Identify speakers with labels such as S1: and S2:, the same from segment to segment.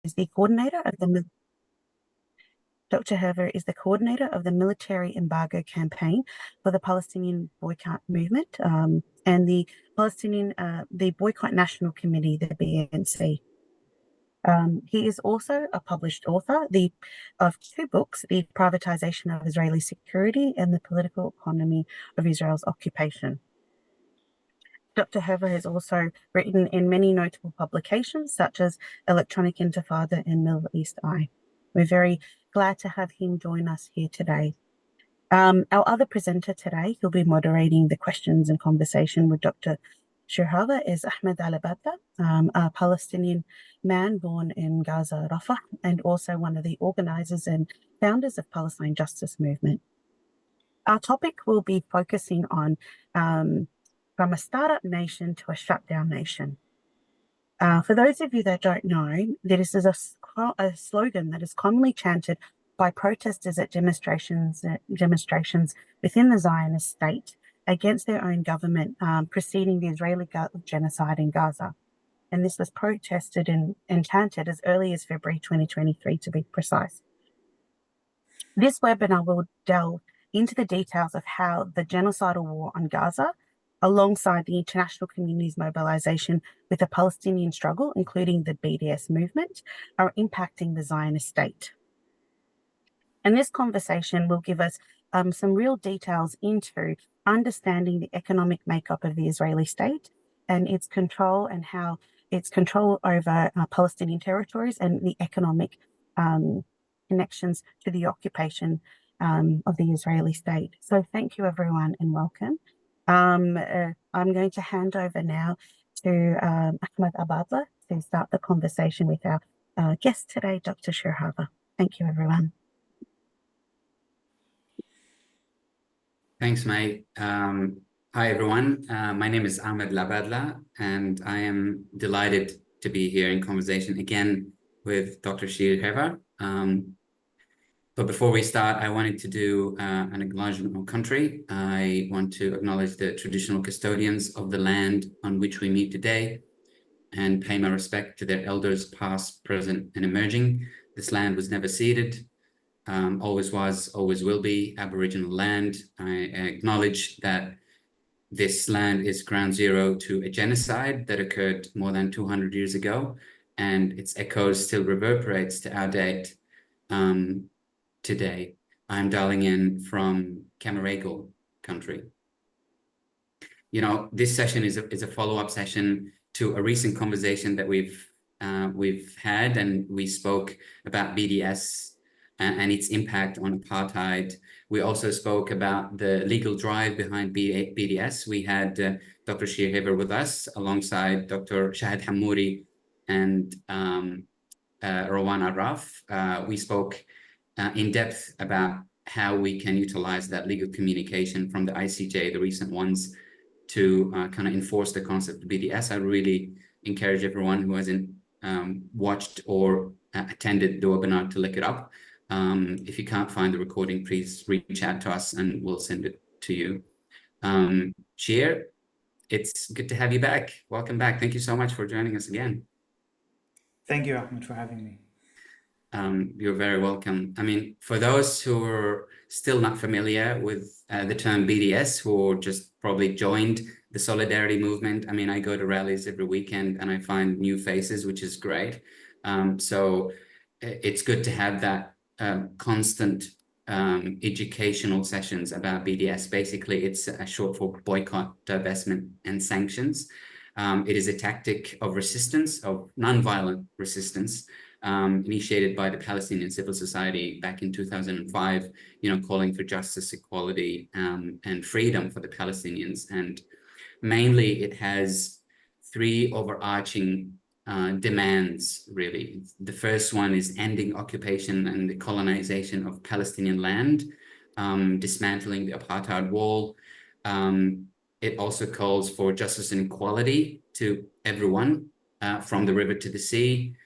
S1: is the coordinator of the Dr. Herver is the coordinator of the military embargo campaign for the Palestinian boycott movement and the Boycott National Committee, the BNC. He is also a published author of two books, The Privatization of Israeli Security and The Political Economy of Israel's Occupation. Dr. Herver has also written in many notable publications, such as Electronic Intifada and Middle East Eye. We're very glad to have him join us here today. Our other presenter today, who'll be moderating the questions and conversation with Dr. Shirhava, is Ahmed Al-Abadla, a Palestinian man born in Gaza, Rafah, and also one of the organizers and founders of Palestine Justice Movement. Our topic will be focusing on from a startup nation to a shutdown nation. For those of you that don't know, this is a slogan that is commonly chanted by protesters at demonstrations within the Zionist state against their own government, preceding the Israeli genocide in Gaza. And this was protested and chanted as early as February 2023, to be precise. This webinar will delve into the details of how the genocidal war on Gaza, alongside the international community's mobilization with the Palestinian struggle, including the BDS movement, are impacting the Zionist state. And this conversation will give us some real details into understanding the economic makeup of the Israeli state and its control and how its control over Palestinian territories and the economic connections to the occupation of the Israeli state. So thank you, everyone, and welcome. I'm going to hand over now to Ahmed Abadla to start the conversation with our guest today, Dr. Shirhava. Thank you, everyone.
S2: Thanks, May. Hi, everyone. My name is Ahmed Labadla, and I am delighted to be here in conversation again with Dr. Shirhava. But before we start, I wanted to do an acknowledgement of country. I want to acknowledge the traditional custodians of the land on which we meet today and pay my respect to their elders, past, present, and emerging. This land was never ceded, always was, always will be Aboriginal land. I acknowledge that this land is ground zero to a genocide that occurred more than 200 years ago, and its echoes still reverberates to our date. Today, I'm dialing in from Camaragal country. You know, this session is a follow-up session to a recent conversation that we've had, and we spoke about BDS and its impact on apartheid. We also spoke about the legal drive behind BDS. We had Dr. Shirhava with us alongside Dr. Shahid Hammouri and Rowan Araf. We spoke in depth about how we can utilize that legal communication from the ICJ, the recent ones, to kind of enforce the concept of BDS. I really encourage everyone who hasn't watched or attended the webinar to look it up. If you can't find the recording, please reach out to us and we'll send it to you. Shir, it's good to have you back. Welcome back. Thank you so much for joining us again.
S3: Thank you, Ahmed, for having me.
S2: You're very welcome. I mean, for those who are still not familiar with the term BDS, who just probably joined the solidarity movement, I mean, I go to rallies every weekend and I find new faces, which is great. So it's good to have that constant educational sessions about BDS. Basically, it's a short for boycott, divestment, and sanctions. It is a tactic of resistance, of non-violent resistance, initiated by the Palestinian civil society back in 2005, you know, calling for justice, equality, and freedom for the Palestinians. And mainly it has three overarching demands, really. The first one is ending occupation and the colonization of Palestinian land, dismantling the apartheid wall. It also calls for justice and equality to everyone, from the river to the sea.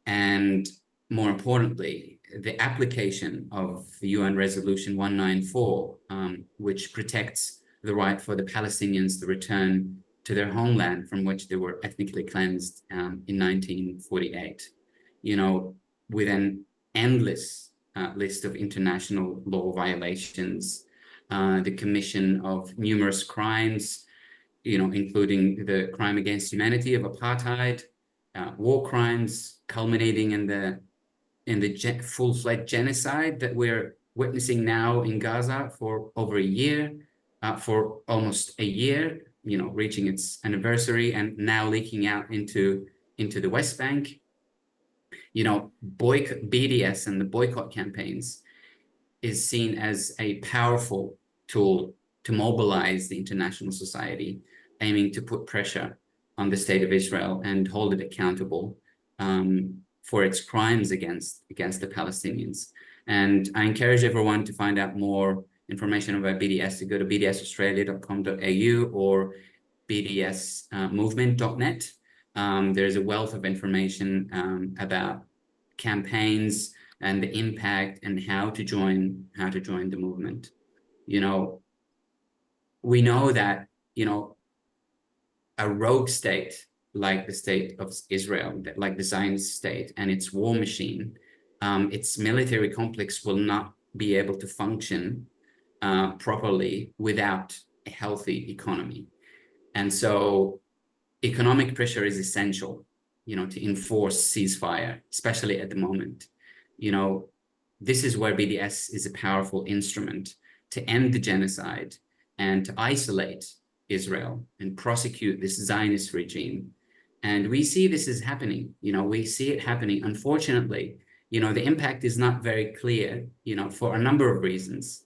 S2: And more importantly, the application of the UN Resolution 194, which protects the right for the Palestinians to return to their homeland from which they were ethnically cleansed in 1948. with an endless list of international law violations, the commission of numerous crimes, including the crime against humanity of apartheid, war crimes culminating in the full-fledged genocide that we're witnessing now in Gaza for over a year, for almost a year, reaching its anniversary and now leaking out into the West Bank. BDS and the boycott campaigns is seen as a powerful tool to mobilize the international society, aiming to put pressure on the state of Israel and hold it accountable for its crimes against the Palestinians. And I encourage everyone to find out more information about BDS, to go to bdsaustralia.com.au or bdsmovement.net. There's a wealth of information about campaigns and the impact and how to join the movement. We know that, a rogue state like the state of Israel, like the Zionist state and its war machine, its military complex will not be able to function properly without a healthy economy. And so economic pressure is essential, to enforce ceasefire, especially at the moment. This is where BDS is a powerful instrument to end the genocide and to isolate Israel and prosecute this Zionist regime. And we see this is happening, we see it happening. Unfortunately, the impact is not very clear, for a number of reasons,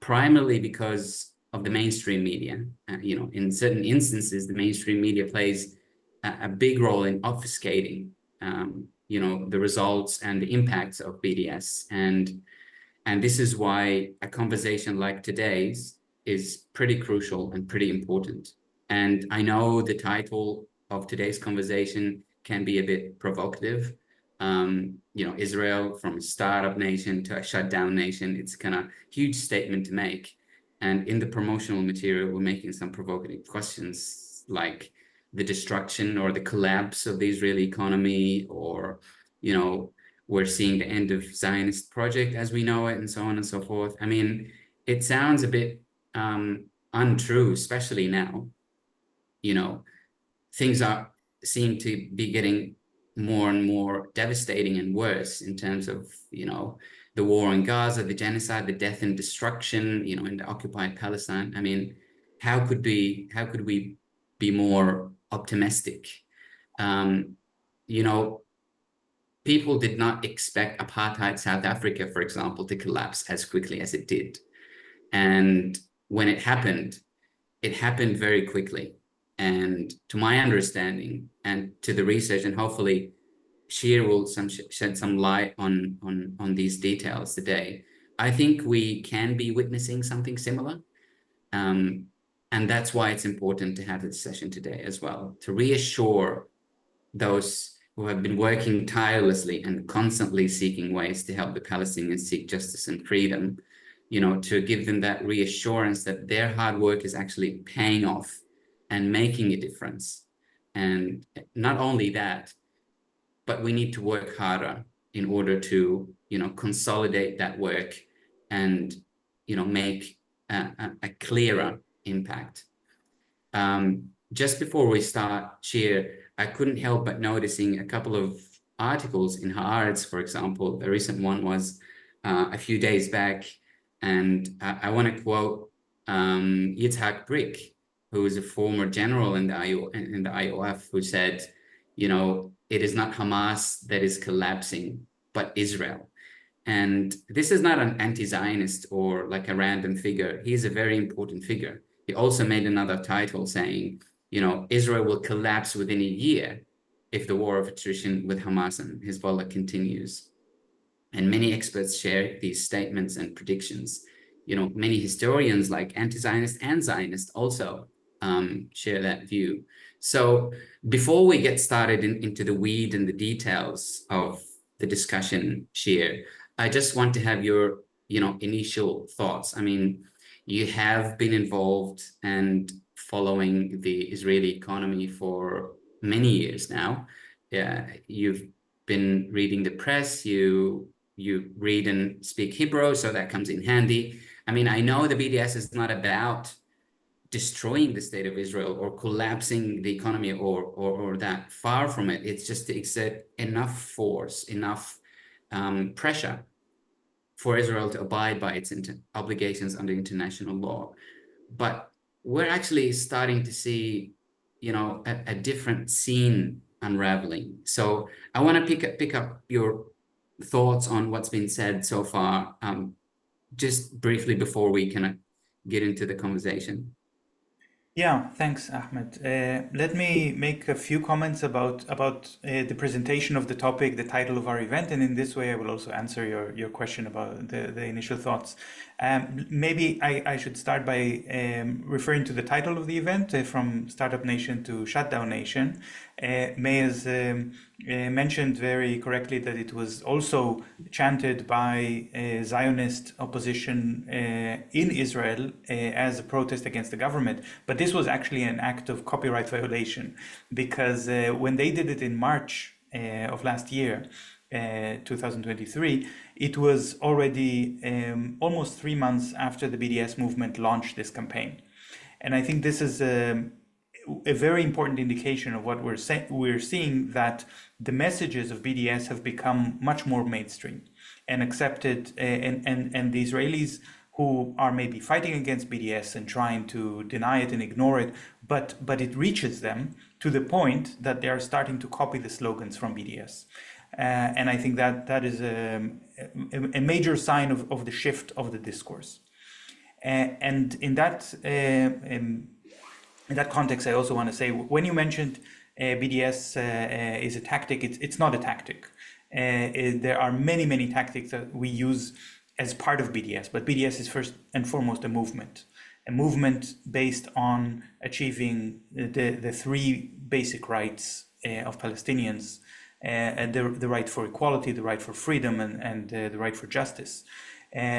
S2: primarily because of the mainstream media. In certain instances, the mainstream media plays a big role in obfuscating, the results and the impacts of BDS. And this is why a conversation like today's is pretty crucial and pretty important. And I know the title of today's conversation can be a bit provocative. Israel from a startup nation to a shutdown nation, it's kind of huge statement to make. And in the promotional material, we're making some provocative questions like the destruction or the collapse of the Israeli economy, or, we're seeing the end of Zionist project as we know it, and so on and so forth. I mean, it sounds a bit untrue, especially now. Things seem to be getting more and more devastating and worse in terms of, the war in Gaza, the genocide, the death and destruction, in the occupied Palestine. I mean, how could we be more optimistic? People did not expect apartheid South Africa, for example, to collapse as quickly as it did. And when it happened very quickly. And to my understanding and to the research, and hopefully Shir will shed some light on these details today, I think we can be witnessing something similar. And that's why it's important to have this session today as well, to reassure those who have been working tirelessly and constantly seeking ways to help the Palestinians seek justice and freedom, to give them that reassurance that their hard work is actually paying off and making a difference. And not only that, but we need to work harder in order to, consolidate that work and, make a clearer impact. Just before we start, Shir, I couldn't help but noticing a couple of articles in Haaretz, for example. The recent one was a few days back, and I want to quote Yitzhak Brick, who is a former general in the IOF, who said, it is not Hamas that is collapsing, but Israel. And this is not an anti-Zionist or like a random figure. He's a very important figure. He also made another title saying, Israel will collapse within a year if the war of attrition with Hamas and Hezbollah continues. And many experts share these statements and predictions. Many historians like anti-Zionist and Zionist also share that view. So before we get started into the weed and the details of the discussion, Shir, I just want to have your, initial thoughts. I mean, you have been involved and following the Israeli economy for many years now. You've been reading the press, you read and speak Hebrew, so that comes in handy. I mean, I know the BDS is not about destroying the state of Israel or collapsing the economy or that. Far from it. It's just to exert enough force, enough pressure for Israel to abide by its obligations under international law. But we're actually starting to see, a different scene unraveling. So I want to pick up your thoughts on what's been said so far, just briefly before we kind of get into the conversation.
S3: Yeah, thanks, Ahmed. Let me make a few comments about the presentation of the topic, the title of our event, and in this way I will also answer your question about the initial thoughts. Maybe I should start by referring to the title of the event, from Startup Nation to Shutdown Nation. May has mentioned very correctly that it was also chanted by Zionist opposition in Israel as a protest against the government. But this was actually an act of copyright violation, because when they did it in March of last year, 2023, it was already almost 3 months after the BDS movement launched this campaign. And I think this is a very important indication of what we're seeing, that the messages of BDS have become much more mainstream and accepted, and the Israelis who are maybe fighting against BDS and trying to deny it and ignore it, but it reaches them to the point that they are starting to copy the slogans from BDS. And I think that is a major sign of the shift of the discourse. And in that context, I also want to say, when you mentioned BDS is a tactic, it's not a tactic. There are many tactics that we use as part of BDS, but BDS is first and foremost a movement based on achieving the three basic rights of Palestinians, the right for equality, the right for freedom, and the right for justice.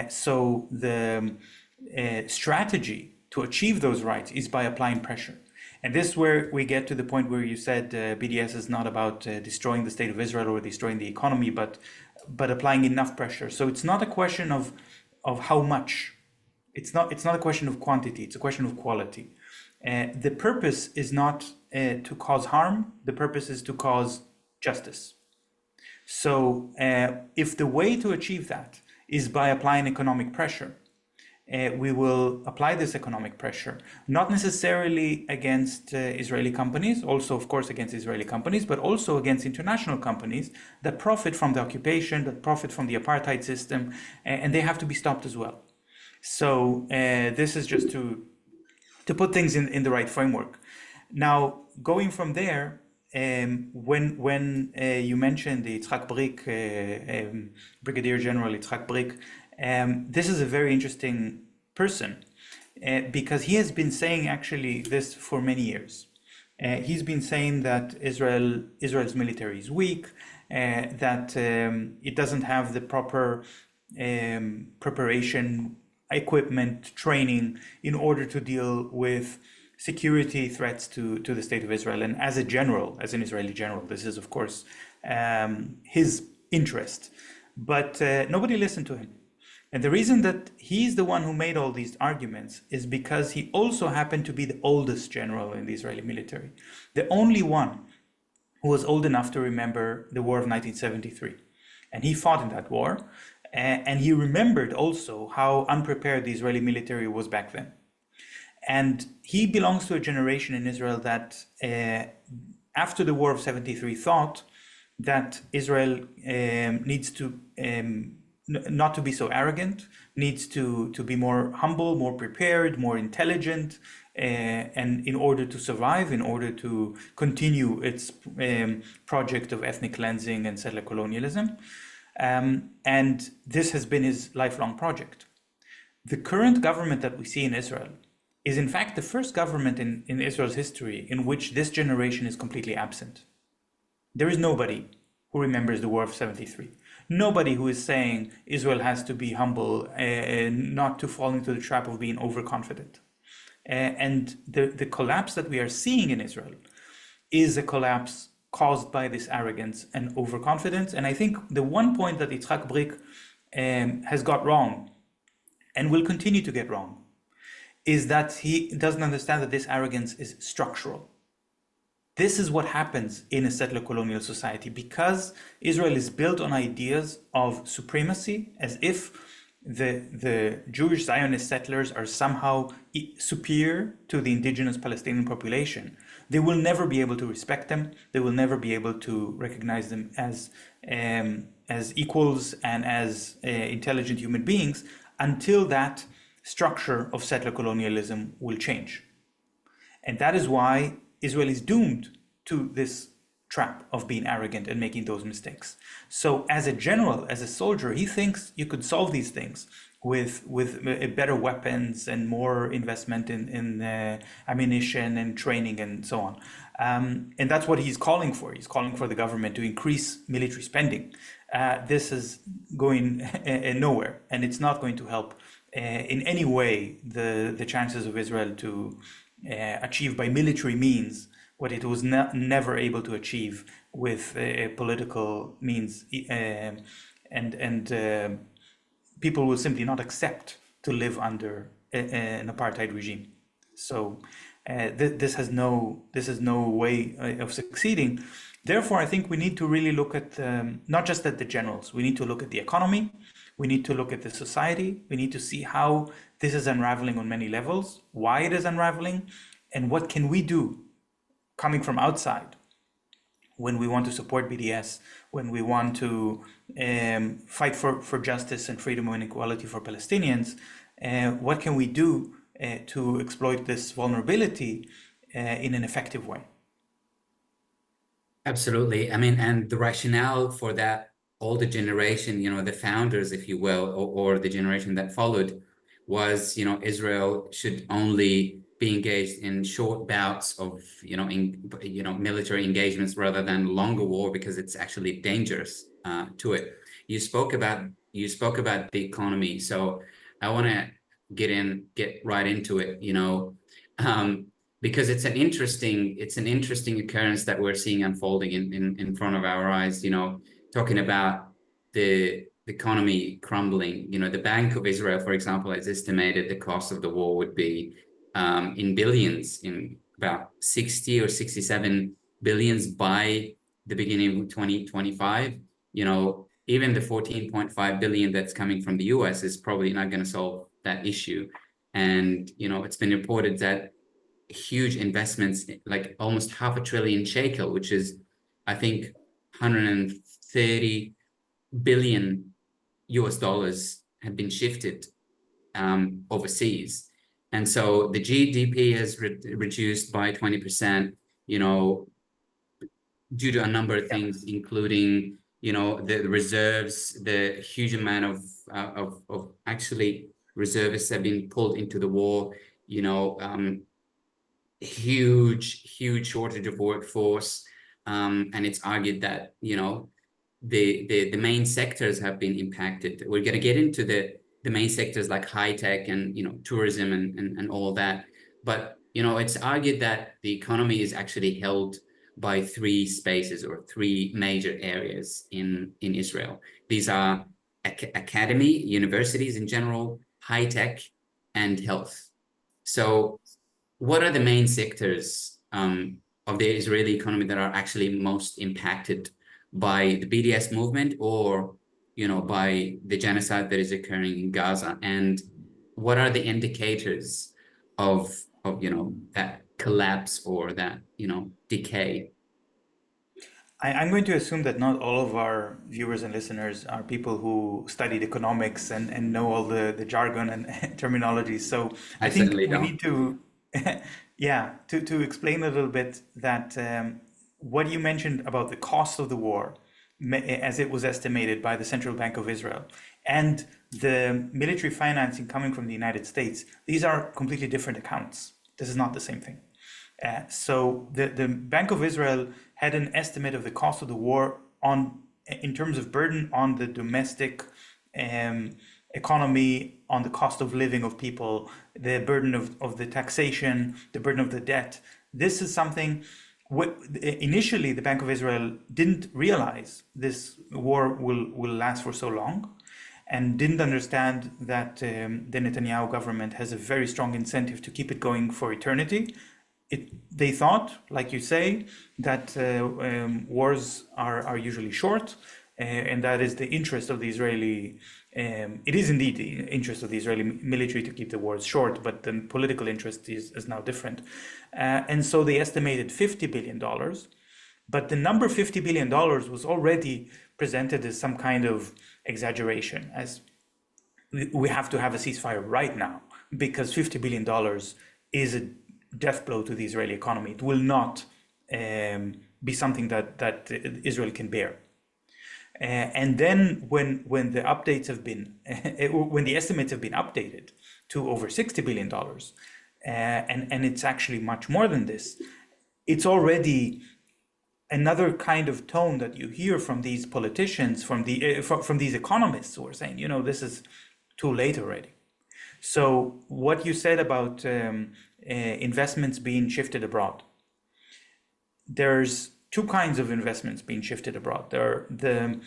S3: So the strategy to achieve those rights is by applying pressure. And this is where we get to the point where you said BDS is not about destroying the state of Israel or destroying the economy, but applying enough pressure. So it's not a question of how much. It's not a question of quantity. It's a question of quality. The purpose is not to cause harm. The purpose is to cause justice. So if the way to achieve that is by applying economic pressure, we will apply this economic pressure, not necessarily against Israeli companies, also of course against Israeli companies, but also against international companies that profit from the occupation, that profit from the apartheid system, and they have to be stopped as well. So this is just to put things in the right framework. Now, going from there, when you mentioned the Yitzhak Brik, Brigadier General Yitzhak Brik, this is a very interesting person, because he has been saying actually this for many years. He's been saying that Israel's military is weak, that it doesn't have the proper preparation, equipment, training in order to deal with security threats to the state of Israel. And as a general, as an Israeli general, this is of course his interest. But nobody listened to him. And the reason that he's the one who made all these arguments is because he also happened to be the oldest general in the Israeli military, the only one who was old enough to remember the war of 1973. And he fought in that war, and he remembered also how unprepared the Israeli military was back then. And he belongs to a generation in Israel that after the war of 73 thought that Israel needs to not to be so arrogant, needs to be more humble, more prepared, more intelligent, and in order to survive, in order to continue its project of ethnic cleansing and settler colonialism. And this has been his lifelong project. The current government that we see in Israel is in fact the first government in Israel's history in which this generation is completely absent. There is nobody who remembers the war of 73. Nobody who is saying Israel has to be humble and not to fall into the trap of being overconfident. And the collapse that we are seeing in Israel is a collapse caused by this arrogance and overconfidence. And I think the one point that Yitzhak Brick has got wrong and will continue to get wrong is that he doesn't understand that this arrogance is structural. This is what happens in a settler colonial society because Israel is built on ideas of supremacy, as if the Jewish Zionist settlers are somehow superior to the indigenous Palestinian population. They will never be able to respect them. They will never be able to recognize them as equals and as intelligent human beings until that structure of settler colonialism will change. And that is why Israel is doomed to this trap of being arrogant and making those mistakes. So as a general, as a soldier, he thinks you could solve these things with better weapons and more investment in ammunition and training and so on. And that's what he's calling for. He's calling for the government to increase military spending. This is going nowhere, and it's not going to help in any way the chances of Israel to achieve by military means what it was never able to achieve with political means, and people will simply not accept to live under an apartheid regime. So this has no way of succeeding. Therefore, I think we need to really look at not just at the generals. We need to look at the economy. We need to look at the society. We need to see how this is unraveling on many levels, why it is unraveling, and what can we do coming from outside when we want to support BDS, when we want to fight for justice and freedom and equality for Palestinians. What can we do to exploit this vulnerability in an effective way?
S2: Absolutely. I mean, and the rationale for that older generation, the founders, if you will, or the generation that followed, was, Israel should only be engaged in short bouts of, military engagements rather than longer war, because it's actually dangerous to it. You spoke about the economy, so I want to get right into it. Because it's an interesting occurrence that we're seeing unfolding in front of our eyes. Talking about the economy crumbling. The Bank of Israel, for example, has estimated the cost of the war would be in billions, in about 60 or 67 billions by the beginning of 2025. Even the 14.5 billion that's coming from the US is probably not going to solve that issue. And, it's been reported that huge investments, like almost $500 billion shekel, which is, I think, 130 billion US dollars, have been shifted overseas. And so the GDP has reduced by 20%, due to a number of things, including, the reserves, the huge amount of actually reservists have been pulled into the war, huge shortage of workforce. And it's argued that, the main sectors have been impacted. We're going to get into the main sectors like high tech and, tourism and all of that. But, it's argued that the economy is actually held by three spaces or three major areas in Israel. These are academy, universities in general, high tech, and health. So what are the main sectors of the Israeli economy that are actually most impacted by the BDS movement, or by the genocide that is occurring in Gaza? And what are the indicators of that collapse or that decay?
S3: I'm going to assume that not all of our viewers and listeners are people who studied economics and know all the jargon and terminology. So I think we need to, to explain a little bit that what you mentioned about the cost of the war, as it was estimated by the Central Bank of Israel, and the military financing coming from the United States, these are completely different accounts. This is not the same thing. So the Bank of Israel had an estimate of the cost of the war in terms of burden on the domestic economy, on the cost of living of people, the burden of the taxation, the burden of the debt. This is something initially, the Bank of Israel didn't realize this war will last for so long, and didn't understand that the Netanyahu government has a very strong incentive to keep it going for eternity. They thought, like you say, that wars are usually short, and that is the interest of the Israeli. It is indeed the interest of the Israeli military to keep the wars short, but the political interest is now different. And so they estimated $50 billion. But the number $50 billion was already presented as some kind of exaggeration, as we have to have a ceasefire right now, because $50 billion is a death blow to the Israeli economy. It will not be something that Israel can bear. And then when the updates have been, when the estimates have been updated to over $60 billion, and it's actually much more than this, it's already another kind of tone that you hear from these politicians, from these economists who are saying, this is too late already. So what you said about investments being shifted abroad, there's two kinds of investments being shifted abroad. There are the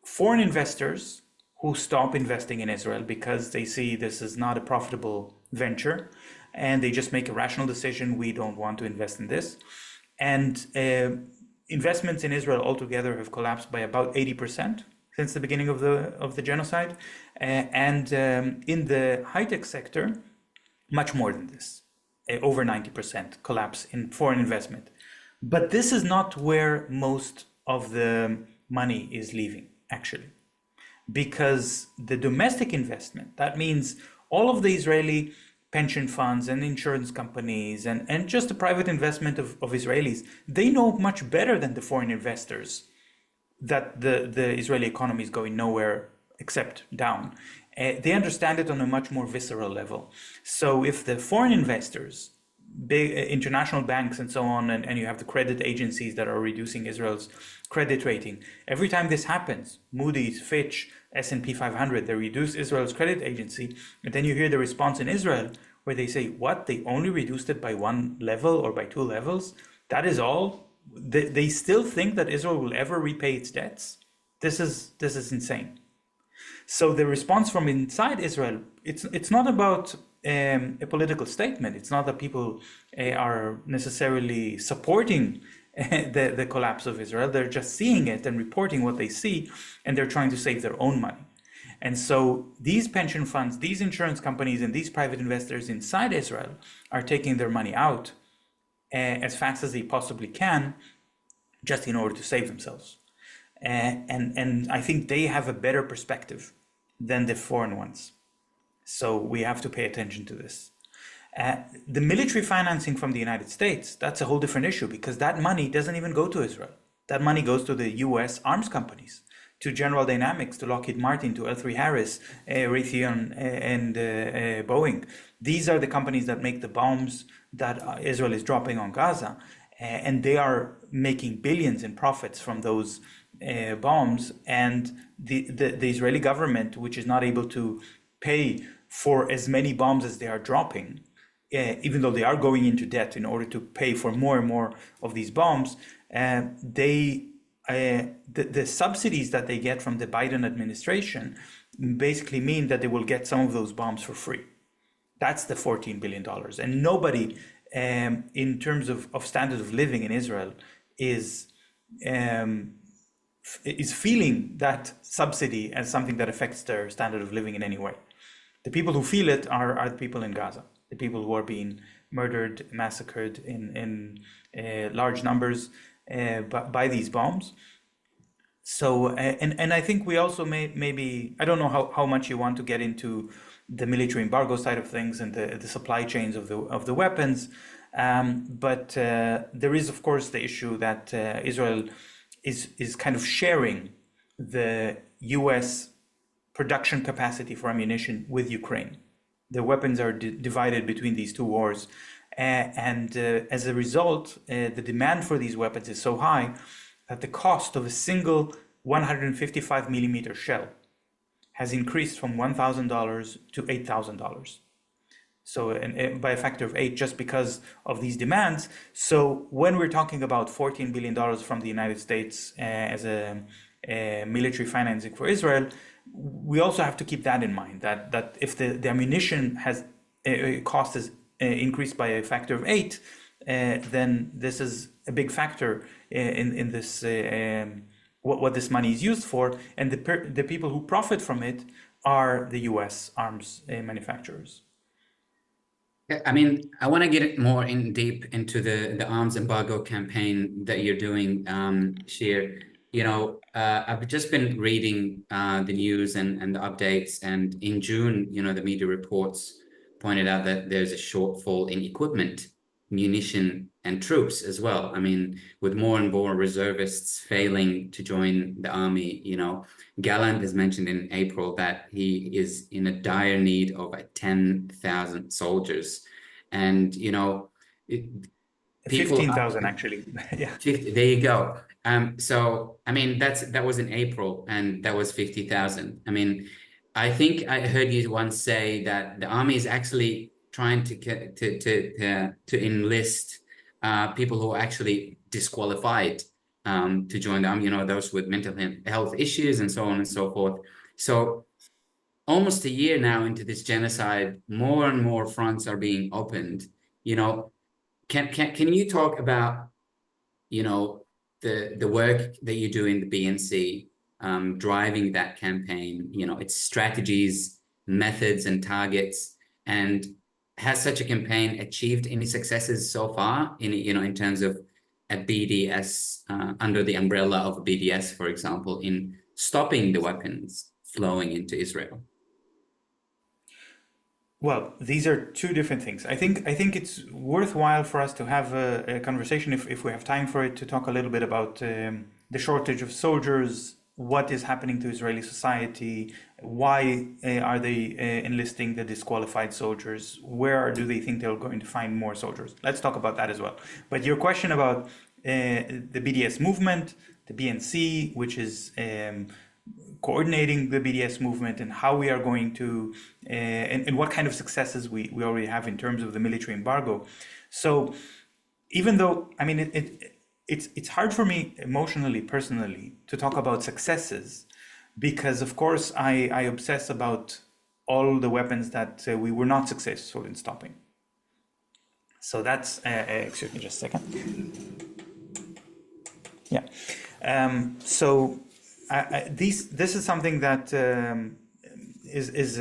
S3: foreign investors who stop investing in Israel because they see this is not a profitable venture, and they just make a rational decision, we don't want to invest in this. And investments in Israel altogether have collapsed by about 80% since the beginning of the genocide. And in the high-tech sector, much more than this, over 90% collapse in foreign investment. But this is not where most of the money is leaving, actually, because the domestic investment, that means all of the Israeli pension funds and insurance companies and just the private investment of Israelis, they know much better than the foreign investors that the Israeli economy is going nowhere except down. They understand it on a much more visceral level. So if the foreign investors, big international banks and so on, and you have the credit agencies that are reducing Israel's credit rating, every time this happens, Moody's, Fitch, S&P 500, they reduce Israel's credit agency, and then you hear the response in Israel where they say, what, they only reduced it by one level or by two levels? That is all? They still think that Israel will ever repay its debts? This is insane. So the response from inside Israel, it's not about a political statement. It's not that people are necessarily supporting the collapse of Israel. They're just seeing it and reporting what they see, and they're trying to save their own money. And so these pension funds, these insurance companies, and these private investors inside Israel are taking their money out as fast as they possibly can, just in order to save themselves. And I think they have a better perspective than the foreign ones. So we have to pay attention to this. The military financing from the United States, that's a whole different issue, because that money doesn't even go to Israel. That money goes to the US arms companies, to General Dynamics, to Lockheed Martin, to L3 Harris, Raytheon, and Boeing. These are the companies that make the bombs that Israel is dropping on Gaza, and they are making billions in profits from those bombs. And the Israeli government, which is not able to pay for as many bombs as they are dropping, even though they are going into debt in order to pay for more and more of these bombs, the subsidies that they get from the Biden administration basically mean that they will get some of those bombs for free. That's the $14 billion. And nobody, in terms of standard of living in Israel, is feeling that subsidy as something that affects their standard of living in any way. The people who feel it are the people in Gaza, the people who are being murdered, massacred in large numbers by these bombs. So, and I think we also maybe, I don't know how much you want to get into the military embargo side of things and the supply chains of the weapons, but there is, of course, the issue that Israel is kind of sharing the US production capacity for ammunition with Ukraine. The weapons are divided between these two wars, and as a result, the demand for these weapons is so high that the cost of a single 155 millimeter shell has increased from $1,000 to $8,000. So by a factor of 8, just because of these demands. So when we're talking about $14 billion from the United States as a military financing for Israel, we also have to keep that in mind, that if the ammunition has cost is increased by a factor of 8, then this is a big factor in this what this money is used for, and the people who profit from it are the U.S. arms manufacturers.
S2: I mean, I want to get more in deep into the arms embargo campaign that you're doing, Shir. I've just been reading the news and the updates, and in June, the media reports pointed out that there's a shortfall in equipment, munition, and troops as well. I mean, with more and more reservists failing to join the army, Gallant has mentioned in April that he is in a dire need of 10,000 soldiers. And, people
S3: 15,000 actually. Yeah.
S2: There you go. So I mean that was in April, and that was 50,000. I mean, I think I heard you once say that the army is actually trying to get to enlist people who are actually disqualified to join the army, those with mental health issues and so on and so forth. So almost a year now into this genocide, more and more fronts are being opened. Can you talk about the work that you do in the BNC, driving that campaign, its strategies, methods, and targets, and has such a campaign achieved any successes so far in terms of a BDS under the umbrella of BDS, for example, in stopping the weapons flowing into Israel?
S3: Well, these are two different things. I think it's worthwhile for us to have a conversation, if we have time for it, to talk a little bit about the shortage of soldiers, what is happening to Israeli society, why are they enlisting the disqualified soldiers, where do they think they're going to find more soldiers? Let's talk about that as well. But your question about the BDS movement, the BNC, which is coordinating the BDS movement, and how we are going to, and what kind of successes we already have in terms of the military embargo. So even though, I mean, it's hard for me emotionally, personally, to talk about successes, because of course I obsess about all the weapons that we were not successful in stopping. So that's, excuse me just a second. Yeah. So this is something that is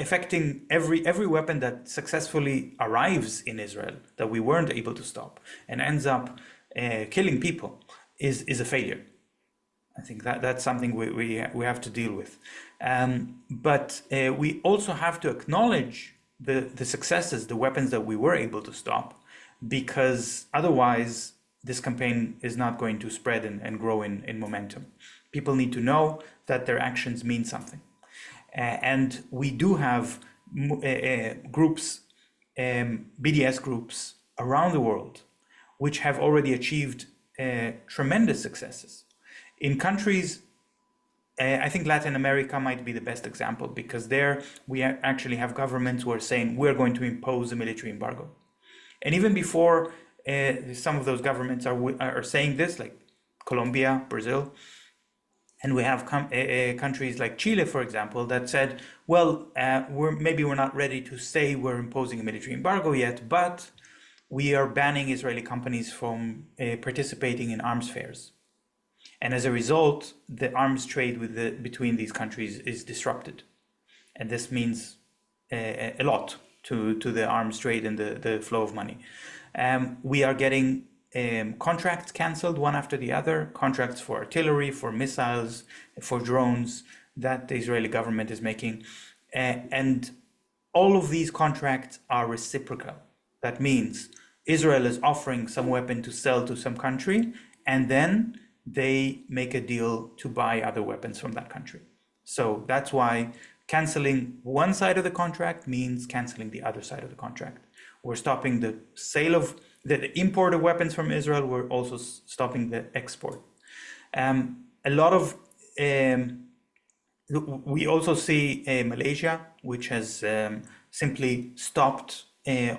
S3: affecting every weapon that successfly arrives in Israel that we weren't able to stop and ends up killing people is a failure. I think that's something we have to deal with. But we also have to acknowledge the successes, the weapons that we were able to stop, because otherwise this campaign is not going to spread and grow in momentum. People need to know that their actions mean something. And we do have groups, BDS groups around the world, which have already achieved tremendous successes. In countries, I think Latin America might be the best example, because there we actually have governments who are saying we're going to impose a military embargo. And even before some of those governments are saying this, like Colombia, Brazil, and we have countries like Chile, for example, that said, well, we're not ready to say we're imposing a military embargo yet, but we are banning Israeli companies from participating in arms fairs. And as a result, the arms trade between these countries is disrupted. And this means a lot to the arms trade and the flow of money. We are getting contracts canceled one after the other, contracts for artillery, for missiles, for drones that the Israeli government is making. And all of these contracts are reciprocal. That means Israel is offering some weapon to sell to some country, and then they make a deal to buy other weapons from that country. So that's why canceling one side of the contract means canceling the other side of the contract. We're stopping the sale of the import of weapons from Israel. We're also stopping the export. A lot of We also see Malaysia, which has simply stopped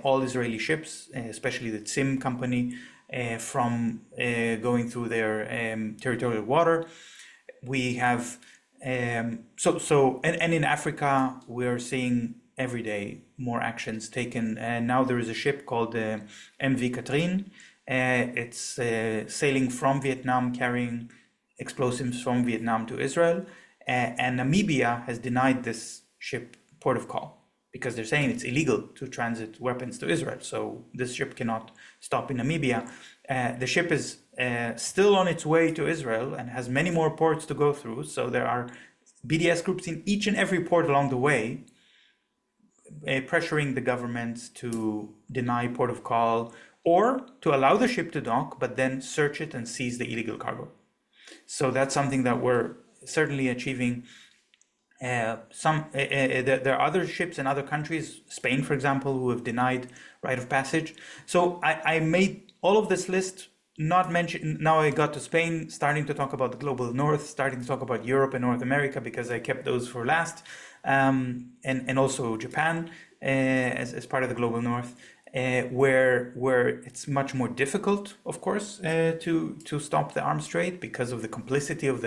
S3: all Israeli ships, especially the Tsim company, from going through their territorial water. We have and in Africa we're seeing every day more actions taken. And now there is a ship called MV Catherine. It's sailing from Vietnam, carrying explosives from Vietnam to Israel. And Namibia has denied this ship port of call because they're saying it's illegal to transit weapons to Israel. So this ship cannot stop in Namibia. The ship is still on its way to Israel and has many more ports to go through. So there are BDS groups in each and every port along the way, pressuring the government to deny port of call or to allow the ship to dock, but then search it and seize the illegal cargo. So that's something that we're certainly achieving. There are other ships in other countries, Spain, for example, who have denied right of passage. So I made all of this list, not mention. Now I got to Spain, starting to talk about the global north, starting to talk about Europe and North America, because I kept those for last, and also Japan as part of the global north. Where it's much more difficult, of course, to stop the arms trade because of the complicity of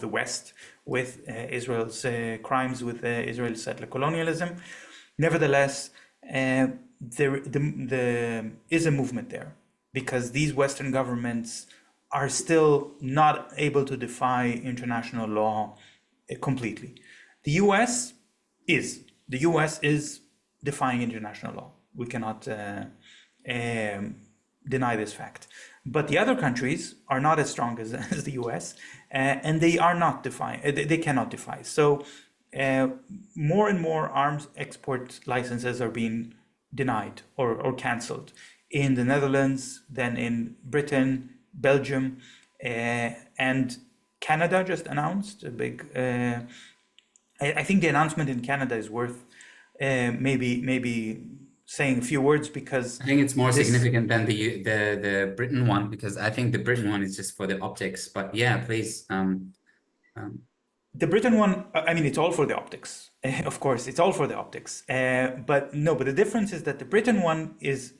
S3: the West with Israel's crimes with Israel's settler colonialism. Nevertheless, there is a movement there because these Western governments are still not able to defy international law completely. The U.S. is defying international law. We cannot deny this fact. But the other countries are not as strong as the US, and they are not defying, they cannot defy. So more and more arms export licenses are being denied or cancelled in the Netherlands, then in Britain, Belgium, and Canada just announced a big, I think the announcement in Canada is worth maybe saying a few words, because
S2: I think it's more significant than the Britain one, because I think the Britain one is just for the optics. But yeah, please.
S3: The Britain one, I mean, it's all for the optics. Of course, it's all for the optics. But the difference is that the Britain one is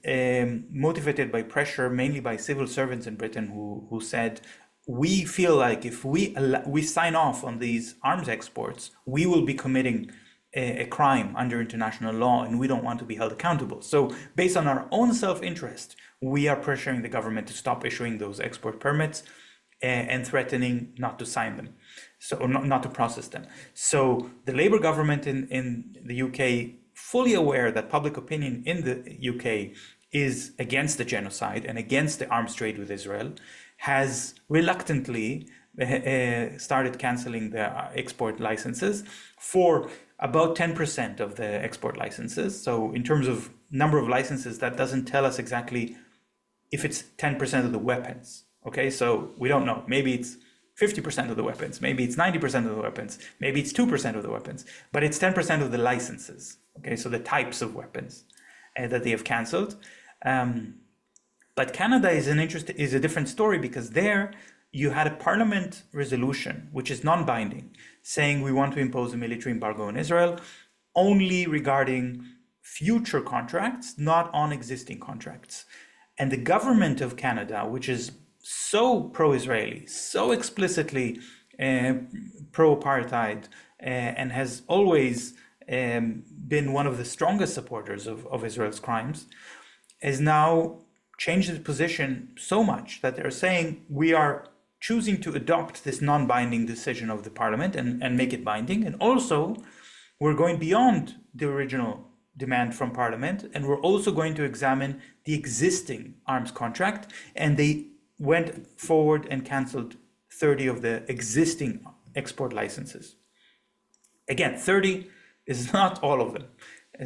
S3: motivated by pressure, mainly by civil servants in Britain who said, we feel like if we sign off on these arms exports, we will be committing a crime under international law, and we don't want to be held accountable. So based on our own self-interest, we are pressuring the government to stop issuing those export permits and threatening not to sign them, so not to process them. So the Labour government in the UK, fully aware that public opinion in the UK is against the genocide and against the arms trade with Israel, has reluctantly started cancelling the export licenses for about 10% of the export licenses. So in terms of number of licenses, that doesn't tell us exactly if it's 10% of the weapons. Okay, so we don't know. Maybe it's 50% of the weapons, maybe it's 90% of the weapons, maybe it's 2% of the weapons, but it's 10% of the licenses. Okay, so the types of weapons that they have canceled. But Canada is a different story, because there you had a parliament resolution, which is non-binding, saying we want to impose a military embargo on Israel only regarding future contracts, not on existing contracts. And the government of Canada, which is so pro-Israeli, so explicitly pro-apartheid, and has always been one of the strongest supporters of Israel's crimes, has now changed its position so much that they're saying we are choosing to adopt this non-binding decision of the parliament and make it binding. And also, we're going beyond the original demand from parliament, and we're also going to examine the existing arms contract. And they went forward and cancelled 30 of the existing export licenses. Again, 30 is not all of them.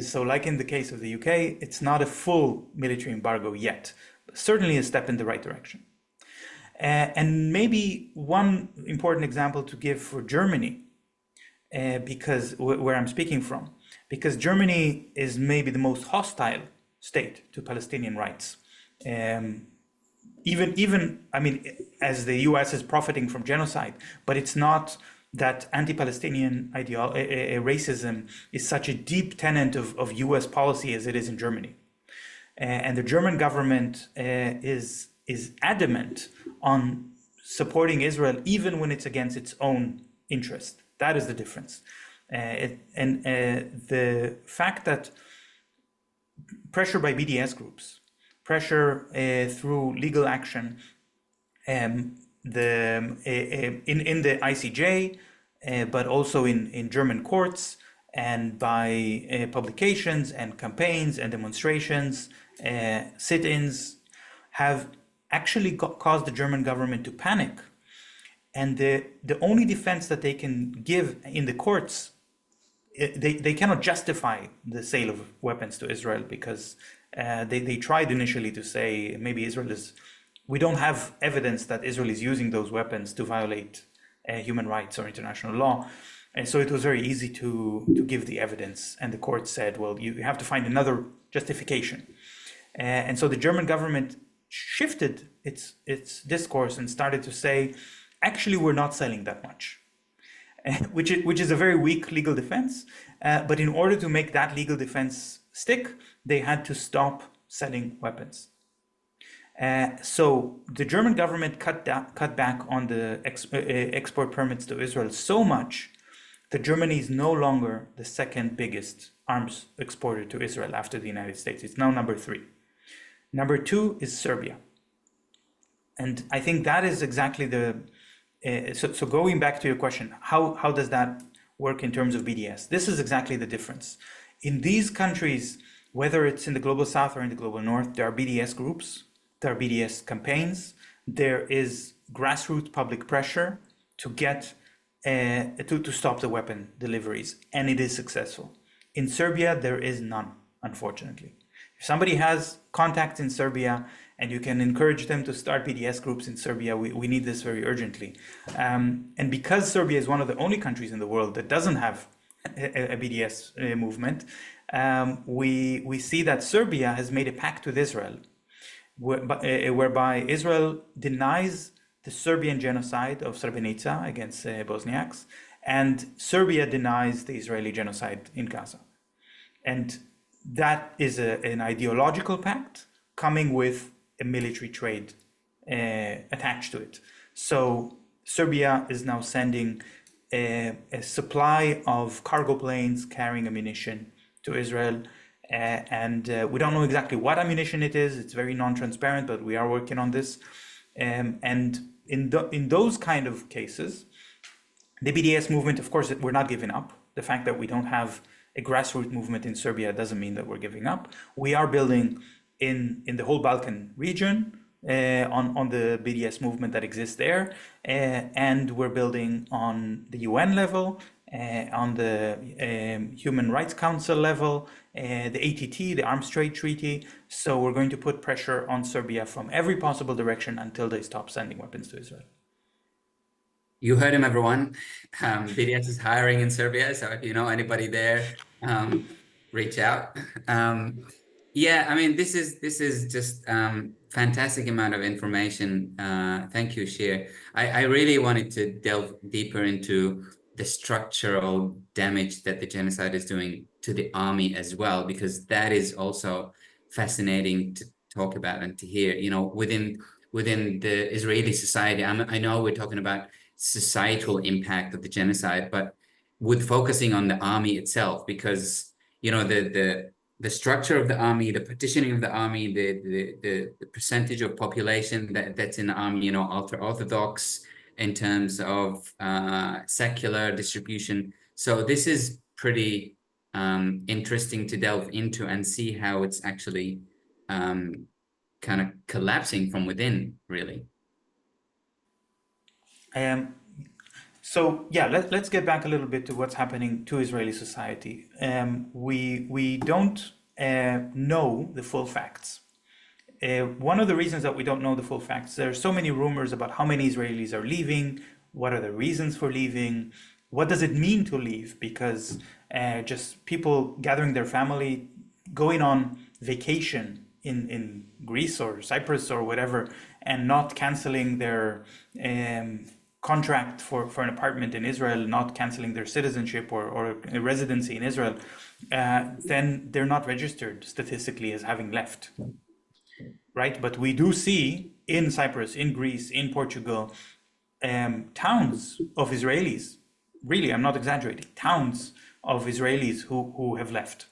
S3: So like in the case of the UK, it's not a full military embargo yet, but certainly a step in the right direction. And maybe one important example to give for Germany, because where I'm speaking from, because Germany is maybe the most hostile state to Palestinian rights. Even I mean, as the US is profiting from genocide, but it's not that anti-Palestinian racism is such a deep tenet of US policy as it is in Germany. And the German government is adamant on supporting Israel even when it's against its own interest. That is the difference. The fact that pressure by BDS groups, pressure through legal action, in the ICJ, but also in German courts, and by publications and campaigns and demonstrations, sit-ins, have actually caused the German government to panic. And the only defense that they can give in the courts, they cannot justify the sale of weapons to Israel, because they tried initially to say maybe we don't have evidence that Israel is using those weapons to violate human rights or international law. And so it was very easy to give the evidence. And the court said, well, you have to find another justification. And so the German government shifted its discourse and started to say, actually, we're not selling that much, which is a very weak legal defense. But in order to make that legal defense stick, they had to stop selling weapons. So the German government cut back on the export permits to Israel so much that Germany is no longer the second biggest arms exporter to Israel after the United States. It's now number 3. Number 2 is Serbia. And I think that is exactly so going back to your question, how does that work in terms of BDS? This is exactly the difference. In these countries, whether it's in the global south or in the global north, there are BDS groups, there are BDS campaigns, there is grassroots public pressure to get to stop the weapon deliveries, and it is successful. In Serbia, there is none, unfortunately. If somebody has contacts in Serbia and you can encourage them to start BDS groups in Serbia, we need this very urgently. And because Serbia is one of the only countries in the world that doesn't have a BDS movement, we see that Serbia has made a pact with Israel, whereby Israel denies the Serbian genocide of Srebrenica against Bosniaks, and Serbia denies the Israeli genocide in Gaza. And that is an ideological pact coming with a military trade attached to it. So Serbia is now sending a supply of cargo planes carrying ammunition to Israel. And we don't know exactly what ammunition it is. It's very non-transparent, but we are working on this. And in those kind of cases, the BDS movement, of course, we're not giving up. The fact that we don't have a grassroots movement in Serbia doesn't mean that we're giving up. We are building in the whole Balkan region on the BDS movement that exists there, and we're building on the UN level, on the Human Rights Council level, the ATT, the Arms Trade Treaty. So we're going to put pressure on Serbia from every possible direction until they stop sending weapons to Israel.
S2: You heard him, everyone. BDS is hiring in Serbia, so if you know anybody there, reach out. Yeah, I mean, this is just fantastic amount of information. Thank you, Shir. I really wanted to delve deeper into the structural damage that the genocide is doing to the army as well, because that is also fascinating to talk about and to hear. You know, within the Israeli society, I know we're talking about societal impact of the genocide, but with focusing on the army itself, because you know the structure of the army, the partitioning of the army, the percentage of population that's in the army, you know, ultra-Orthodox in terms of secular distribution. So this is pretty interesting to delve into and see how it's actually kind of collapsing from within, really.
S3: So yeah, let's get back a little bit to what's happening to Israeli society. We don't know the full facts. One of the reasons that we don't know the full facts, there are so many rumors about how many Israelis are leaving, what are the reasons for leaving, what does it mean to leave, because just people gathering their family, going on vacation in Greece or Cyprus or whatever, and not canceling their contract for an apartment in Israel, not canceling their citizenship or a residency in Israel, then they're not registered statistically as having left, right? But we do see in Cyprus, in Greece, in Portugal, towns of Israelis, really, I'm not exaggerating, towns of Israelis who have left.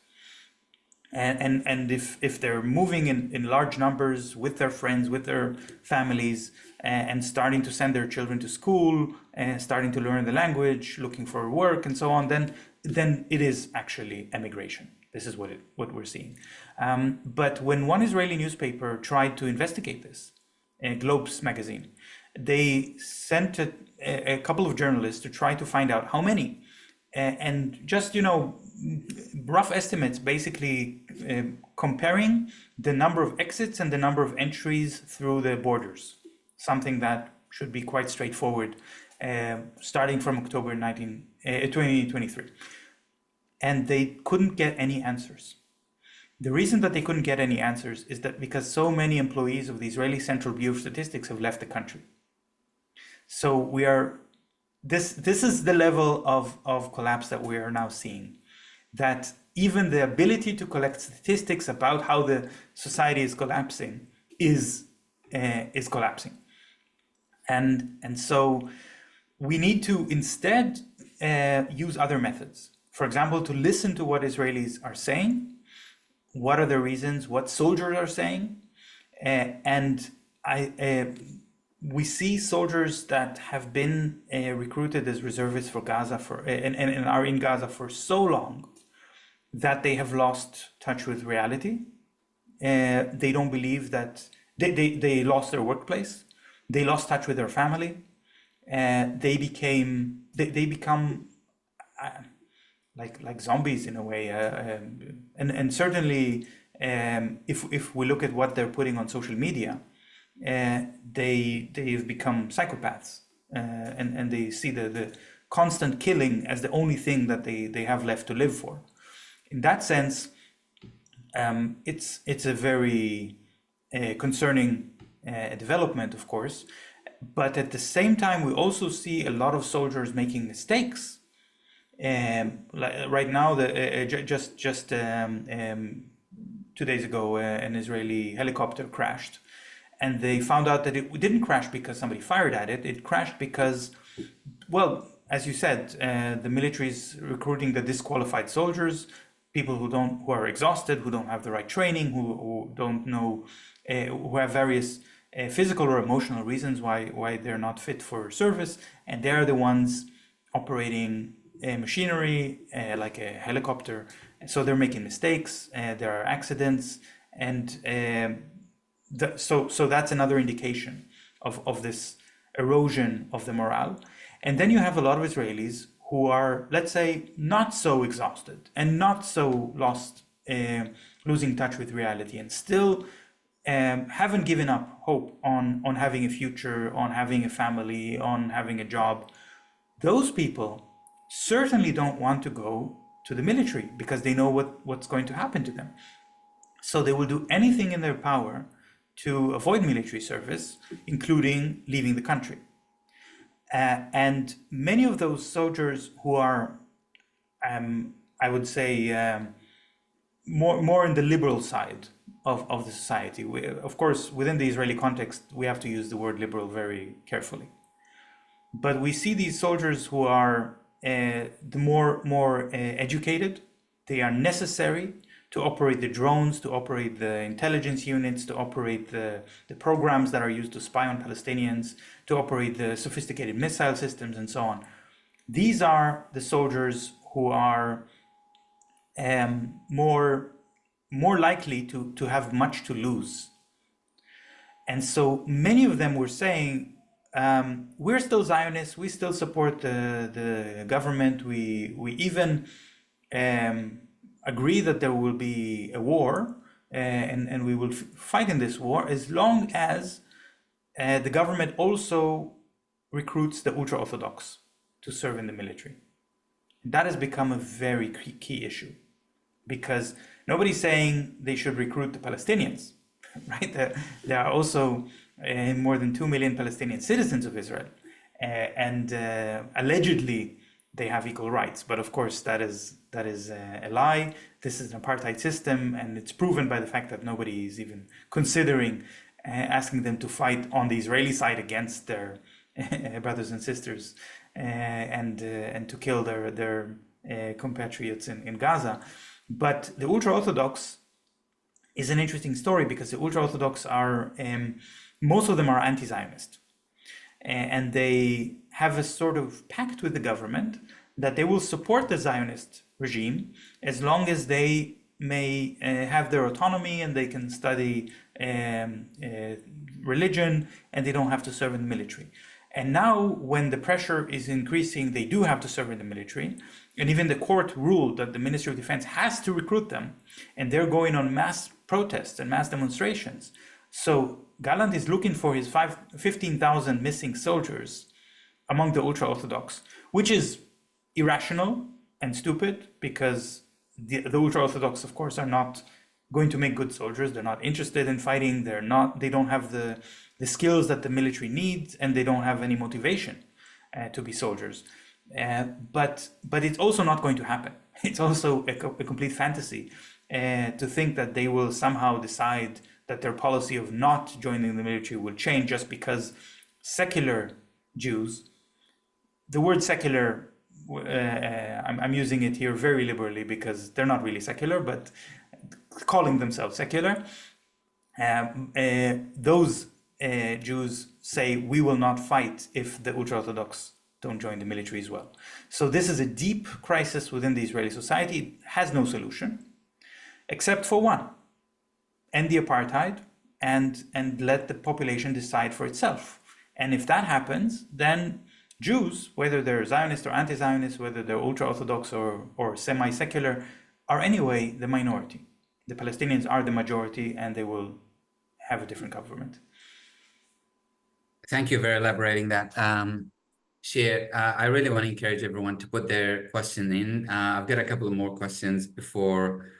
S3: And if they're moving in large numbers with their friends, with their families, and starting to send their children to school, and starting to learn the language, looking for work, and so on, then it is actually emigration. This is what we're seeing. But when one Israeli newspaper tried to investigate this, Globes magazine, they sent a couple of journalists to try to find out how many. And just, rough estimates, basically comparing the number of exits and the number of entries through the borders, something that should be quite straightforward, starting from October 2023. And they couldn't get any answers. The reason that they couldn't get any answers is that because so many employees of the Israeli Central Bureau of Statistics have left the country. So we are, this is the level of collapse that we are now seeing, that even the ability to collect statistics about how the society is collapsing is collapsing. And so we need to instead use other methods. For example, to listen to what Israelis are saying, what are the reasons, what soldiers are saying, and we see soldiers that have been recruited as reservists for Gaza and are in Gaza for so long that they have lost touch with reality. They don't believe that they lost their workplace. They lost touch with their family. They become like zombies in a way. And certainly, if we look at what they're putting on social media, they've become psychopaths, and they see the constant killing as the only thing that they have left to live for. In that sense, it's a very concerning development, of course. But at the same time, we also see a lot of soldiers making mistakes. Right now, just 2 days ago, an Israeli helicopter crashed. And they found out that it didn't crash because somebody fired at it. It crashed because, well, as you said, the military is recruiting the disqualified soldiers, people who are exhausted, who don't have the right training, who don't know, who have various physical or emotional reasons why they're not fit for service, and they're the ones operating machinery like a helicopter. So they're making mistakes. There are accidents, and so that's another indication of this erosion of the morale. And then you have a lot of Israelis who are, let's say, not so exhausted and not so lost, losing touch with reality, and still haven't given up hope on having a future, on having a family, on having a job. Those people certainly don't want to go to the military because they know what's going to happen to them. So they will do anything in their power to avoid military service, including leaving the country. And many of those soldiers who are, I would say, more in the liberal side of the society. Of course, within the Israeli context, we have to use the word liberal very carefully. But we see these soldiers who are the more educated. They are necessary to operate the drones, to operate the intelligence units, to operate the programs that are used to spy on Palestinians, to operate the sophisticated missile systems, and so on. These are the soldiers who are more likely to have much to lose. And so many of them were saying, we're still Zionists, we still support the government, we even agree that there will be a war, and we will fight in this war as long as the government also recruits the ultra-Orthodox to serve in the military. That has become a very key issue, because nobody's saying they should recruit the Palestinians, right? There are also more than 2 million Palestinian citizens of Israel, and allegedly they have equal rights. But of course, that is a lie. This is an apartheid system, and it's proven by the fact that nobody is even considering asking them to fight on the Israeli side against their brothers and sisters, and to kill their compatriots in Gaza. But the ultra-Orthodox is an interesting story, because the ultra-Orthodox are, most of them are anti-Zionist. And they have a sort of pact with the government that they will support the Zionist regime as long as they may have their autonomy and they can study religion and they don't have to serve in the military. And now, when the pressure is increasing, they do have to serve in the military. And even the court ruled that the Ministry of Defense has to recruit them. And they're going on mass protests and mass demonstrations. So Gallant is looking for his 15,000 missing soldiers among the ultra-Orthodox, which is irrational and stupid, because the ultra-Orthodox, of course, are not going to make good soldiers. They're not interested in fighting. They don't have the skills that the military needs, and they don't have any motivation to be soldiers. But it's also not going to happen. It's also a complete fantasy to think that they will somehow decide that their policy of not joining the military will change just because secular Jews, the word secular, I'm using it here very liberally because they're not really secular, but calling themselves secular, those Jews say, we will not fight if the ultra-Orthodox don't join the military as well. So this is a deep crisis within the Israeli society. It has no solution, except for one: end the apartheid and let the population decide for itself. And if that happens, then Jews, whether they're Zionist or anti-Zionist, whether they're ultra-Orthodox or semi-secular, are anyway the minority. The Palestinians are the majority, and they will have a different government.
S2: Thank you for elaborating that. Shir, I really want to encourage everyone to put their question in. I've got a couple of more questions before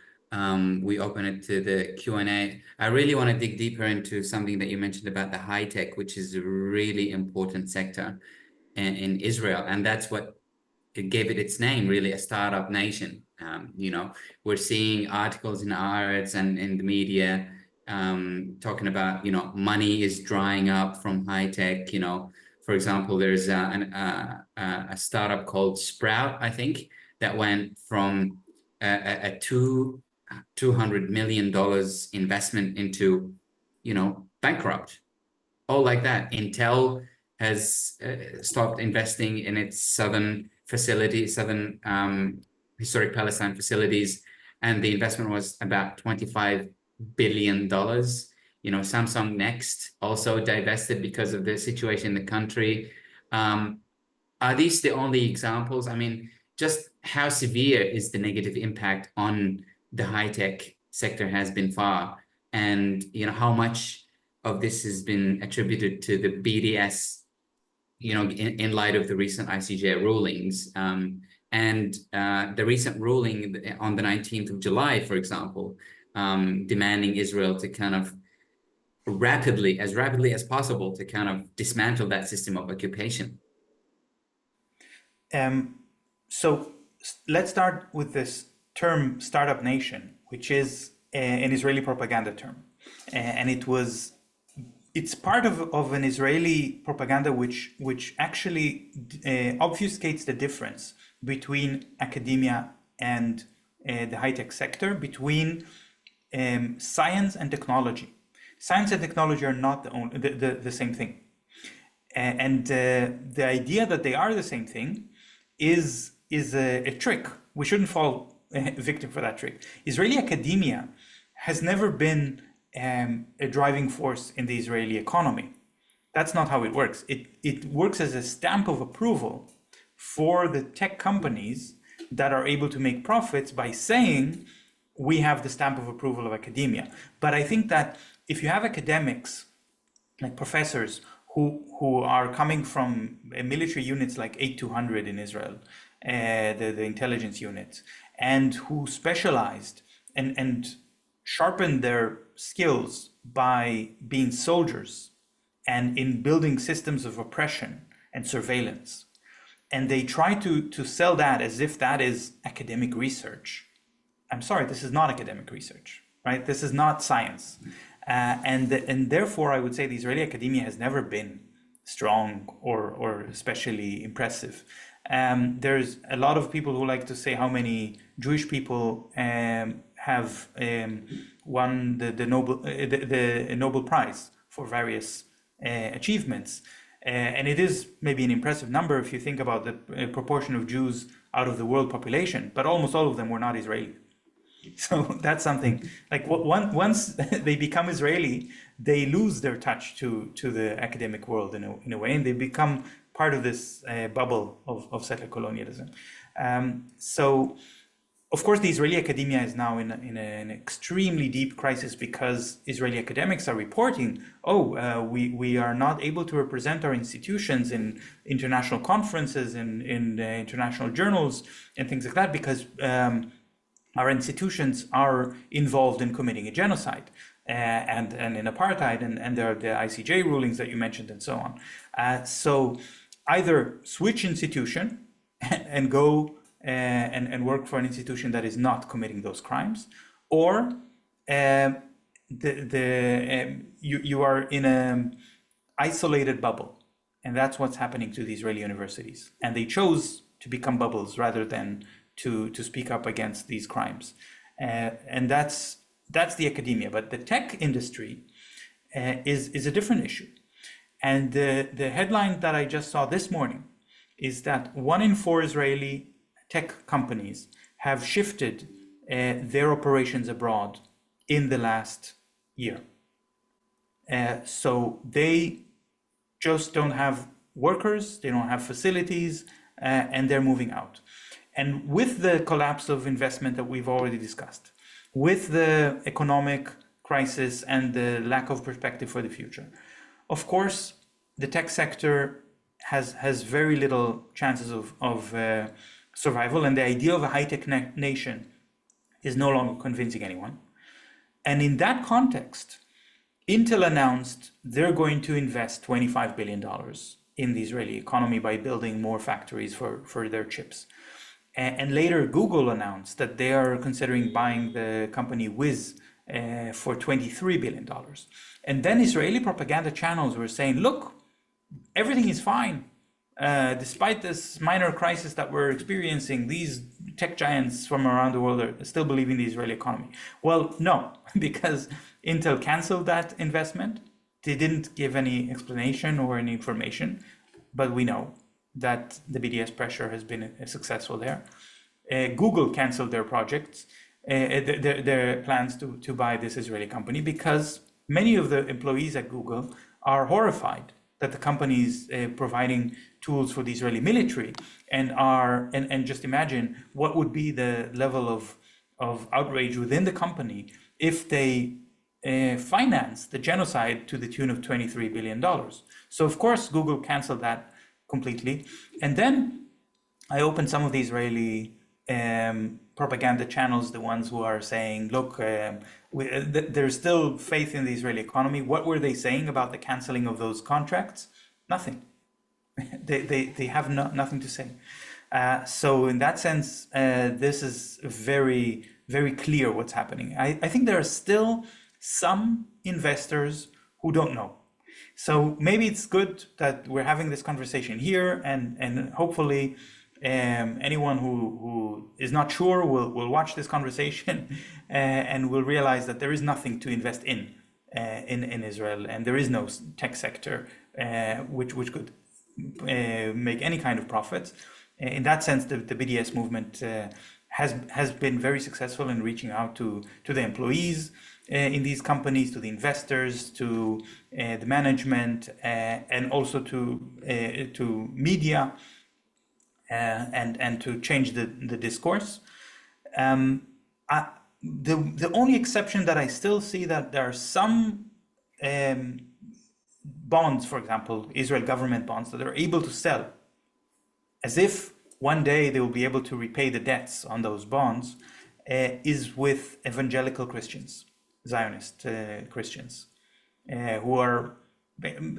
S2: we open it to the Q&A. I really want to dig deeper into something that you mentioned about the high tech, which is a really important sector in Israel. And that's what gave it its name, really, a startup nation. We're seeing articles in Haaretz and in the media talking about, money is drying up from high tech. For example, there's a startup called Sprout, I think, that went from a $200 million investment into, bankrupt. All like that. Intel has stopped investing in its southern historic Palestine facilities, and the investment was about $25 billion. Samsung Next also divested because of the situation in the country. Are these the only examples? I mean, just how severe is the negative impact on the high-tech sector has been far, and how much of this has been attributed to the BDS, in light of the recent ICJ rulings, and the recent ruling on the 19th of July, for example, demanding Israel to kind of rapidly as possible to kind of dismantle that system of occupation.
S3: So let's start with this term startup nation, which is an Israeli propaganda term. And it's part of an Israeli propaganda which actually obfuscates the difference between academia and the high-tech sector, between science and technology. Science and technology are not the same thing. And the idea that they are the same thing is a trick. We shouldn't fall victim for that trick. Israeli academia has never been a driving force in the Israeli economy. That's not how it works. It works as a stamp of approval for the tech companies that are able to make profits by saying, we have the stamp of approval of academia. But I think that if you have academics, like professors, who are coming from military units like 8200 in Israel, the intelligence units, and who specialized and sharpened their skills by being soldiers and in building systems of oppression and surveillance. And they try to sell that as if that is academic research. I'm sorry, this is not academic research, right? This is not science. And therefore, I would say the Israeli academia has never been strong or especially impressive. There's a lot of people who like to say how many Jewish people have won the Nobel Prize for various achievements. And it is maybe an impressive number if you think about the proportion of Jews out of the world population, but almost all of them were not Israeli. So that's something like once they become Israeli, they lose their touch to the academic world in a way, and they become part of this bubble of settler colonialism. So, of course, the Israeli academia is now in an extremely deep crisis because Israeli academics are reporting, we are not able to represent our institutions in international conferences, in international journals, and things like that because our institutions are involved in committing a genocide and in apartheid, and there are the ICJ rulings that you mentioned and so on. So either switch institution and go and work for an institution that is not committing those crimes, or you are in an isolated bubble, and that's what's happening to the Israeli universities. And they chose to become bubbles rather than to speak up against these crimes, and that's the academia. But the tech industry is a different issue. And the headline that I just saw this morning is that 1 in 4 Israeli tech companies have shifted their operations abroad in the last year. So they just don't have workers, they don't have facilities, and they're moving out. And with the collapse of investment that we've already discussed, with the economic crisis and the lack of perspective for the future, of course, the tech sector has very little chances of survival, and the idea of a high-tech nation is no longer convincing anyone. And in that context, Intel announced they're going to invest $25 billion in the Israeli economy by building more factories for their chips. And later, Google announced that they are considering buying the company Wiz for $23 billion. And then Israeli propaganda channels were saying, look, everything is fine. Despite this minor crisis that we're experiencing, these tech giants from around the world are still believing the Israeli economy. Well, no, because Intel canceled that investment. They didn't give any explanation or any information, but we know that the BDS pressure has been successful there. Google canceled their projects, their plans to buy this Israeli company, because many of the employees at Google are horrified that the company is providing tools for the Israeli military, and just imagine what would be the level of outrage within the company if they finance the genocide to the tune of $23 billion. So of course, Google canceled that completely. And then I opened some of the Israeli propaganda channels, the ones who are saying, look, there's still faith in the Israeli economy. What were they saying about the canceling of those contracts? Nothing. They have nothing to say. So in that sense, this is very, very clear what's happening. I think there are still some investors who don't know. So maybe it's good that we're having this conversation here, and hopefully anyone who is not sure will watch this conversation and will realize that there is nothing to invest in Israel, and there is no tech sector which could make any kind of profits. In that sense, the BDS movement has been very successful in reaching out to the employees in these companies, to the investors, to the management, and also to media, and to change the discourse. The only exception that I still see, that there are some bonds, for example, Israel government bonds, that are able to sell as if one day they will be able to repay the debts on those bonds, is with evangelical Christians, Zionist Christians, who are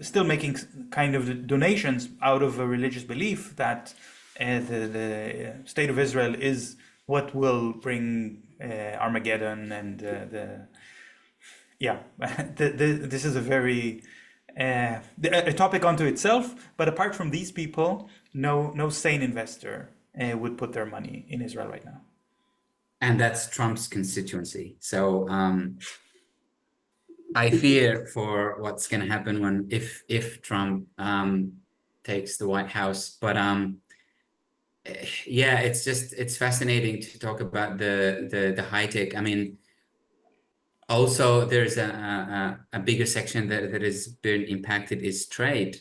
S3: still making kind of donations out of a religious belief that the state of Israel is what will bring Armageddon and this is a very a topic unto itself. But apart from these people, no sane investor would put their money in Israel right now.
S2: And that's Trump's constituency. So I fear for what's going to happen when if Trump takes the White House. But yeah, it's fascinating to talk about the high tech. I mean, also there's a bigger section that has been impacted is trade.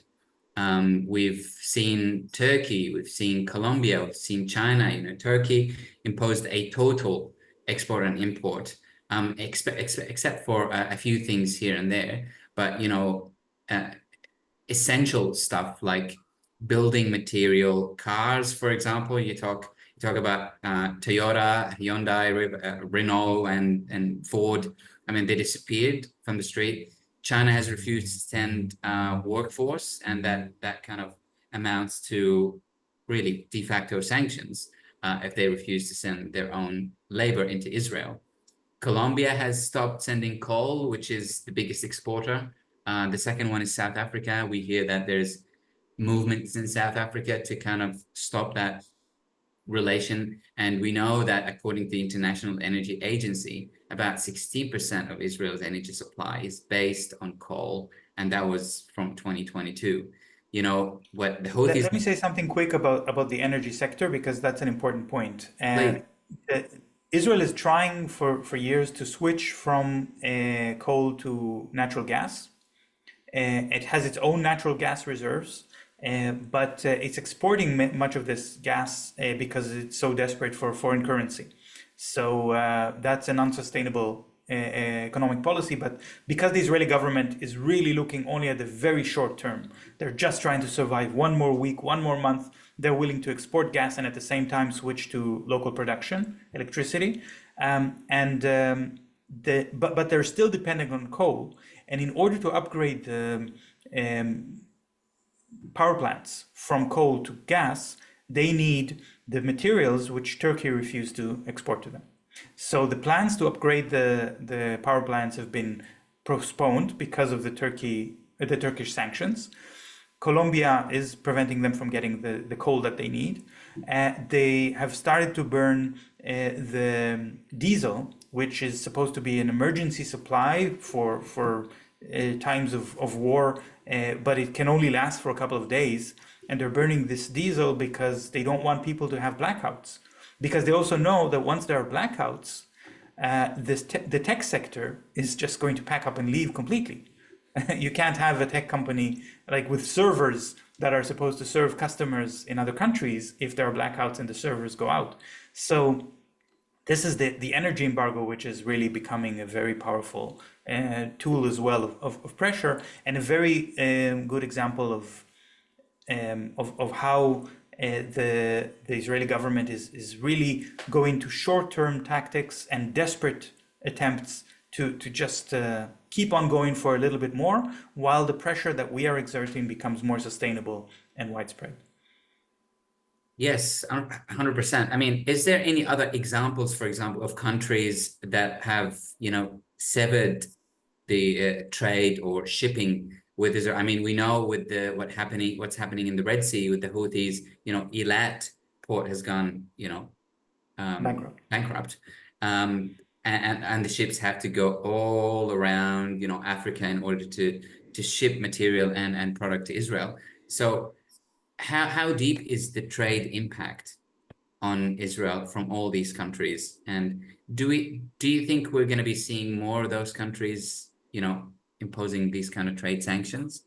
S2: We've seen Turkey, we've seen Colombia, we've seen China. You know, Turkey imposed a total export and import, except for a few things here and there. But you know, essential stuff like building material, cars, for example. You talk about Toyota, Hyundai, Renault, and Ford. I mean, they disappeared from the street. China has refused to send workforce, and that kind of amounts to really de facto sanctions if they refuse to send their own labor into Israel. Colombia has stopped sending coal, which is the biggest exporter. The second one is South Africa. We hear that there's movements in South Africa to kind of stop that relation. And we know that according to the International Energy Agency, about 60% of Israel's energy supply is based on coal. And that was from 2022. You know, what the Houthis...
S3: Let me say something quick about the energy sector, because that's an important point. Israel is trying for years to switch from coal to natural gas. It has its own natural gas reserves, but it's exporting much of this gas because it's so desperate for foreign currency. So that's an unsustainable economic policy. But because the Israeli government is really looking only at the very short term, they're just trying to survive one more week, one more month. They're willing to export gas and at the same time switch to local production, electricity. But they're still dependent on coal. And in order to upgrade the power plants from coal to gas, they need the materials which Turkey refused to export to them. So the plans to upgrade the power plants have been postponed because of the Turkish sanctions. Colombia is preventing them from getting the coal that they need. They have started to burn the diesel, which is supposed to be an emergency supply for times of war, but it can only last for a couple of days. And they're burning this diesel because they don't want people to have blackouts. Because they also know that once there are blackouts, the tech sector is just going to pack up and leave completely. You can't have a tech company like with servers that are supposed to serve customers in other countries if there are blackouts and the servers go out. So this is the energy embargo, which is really becoming a very powerful tool as well of pressure, and a very good example of how the Israeli government is really going to short-term tactics and desperate attempts to just keep on going for a little bit more, while the pressure that we are exerting becomes more sustainable and widespread.
S2: Yes, 100%. I mean, is there any other examples, for example, of countries that have, you know, severed the trade or shipping with Israel? I mean, we know with what's happening in the Red Sea with the Houthis, you know, Eilat port has gone, you know, bankrupt. And the ships have to go all around, you know, Africa in order to ship material and product to Israel. So how deep is the trade impact on Israel from all these countries? And do you think we're going to be seeing more of those countries, you know, imposing these kind of trade sanctions?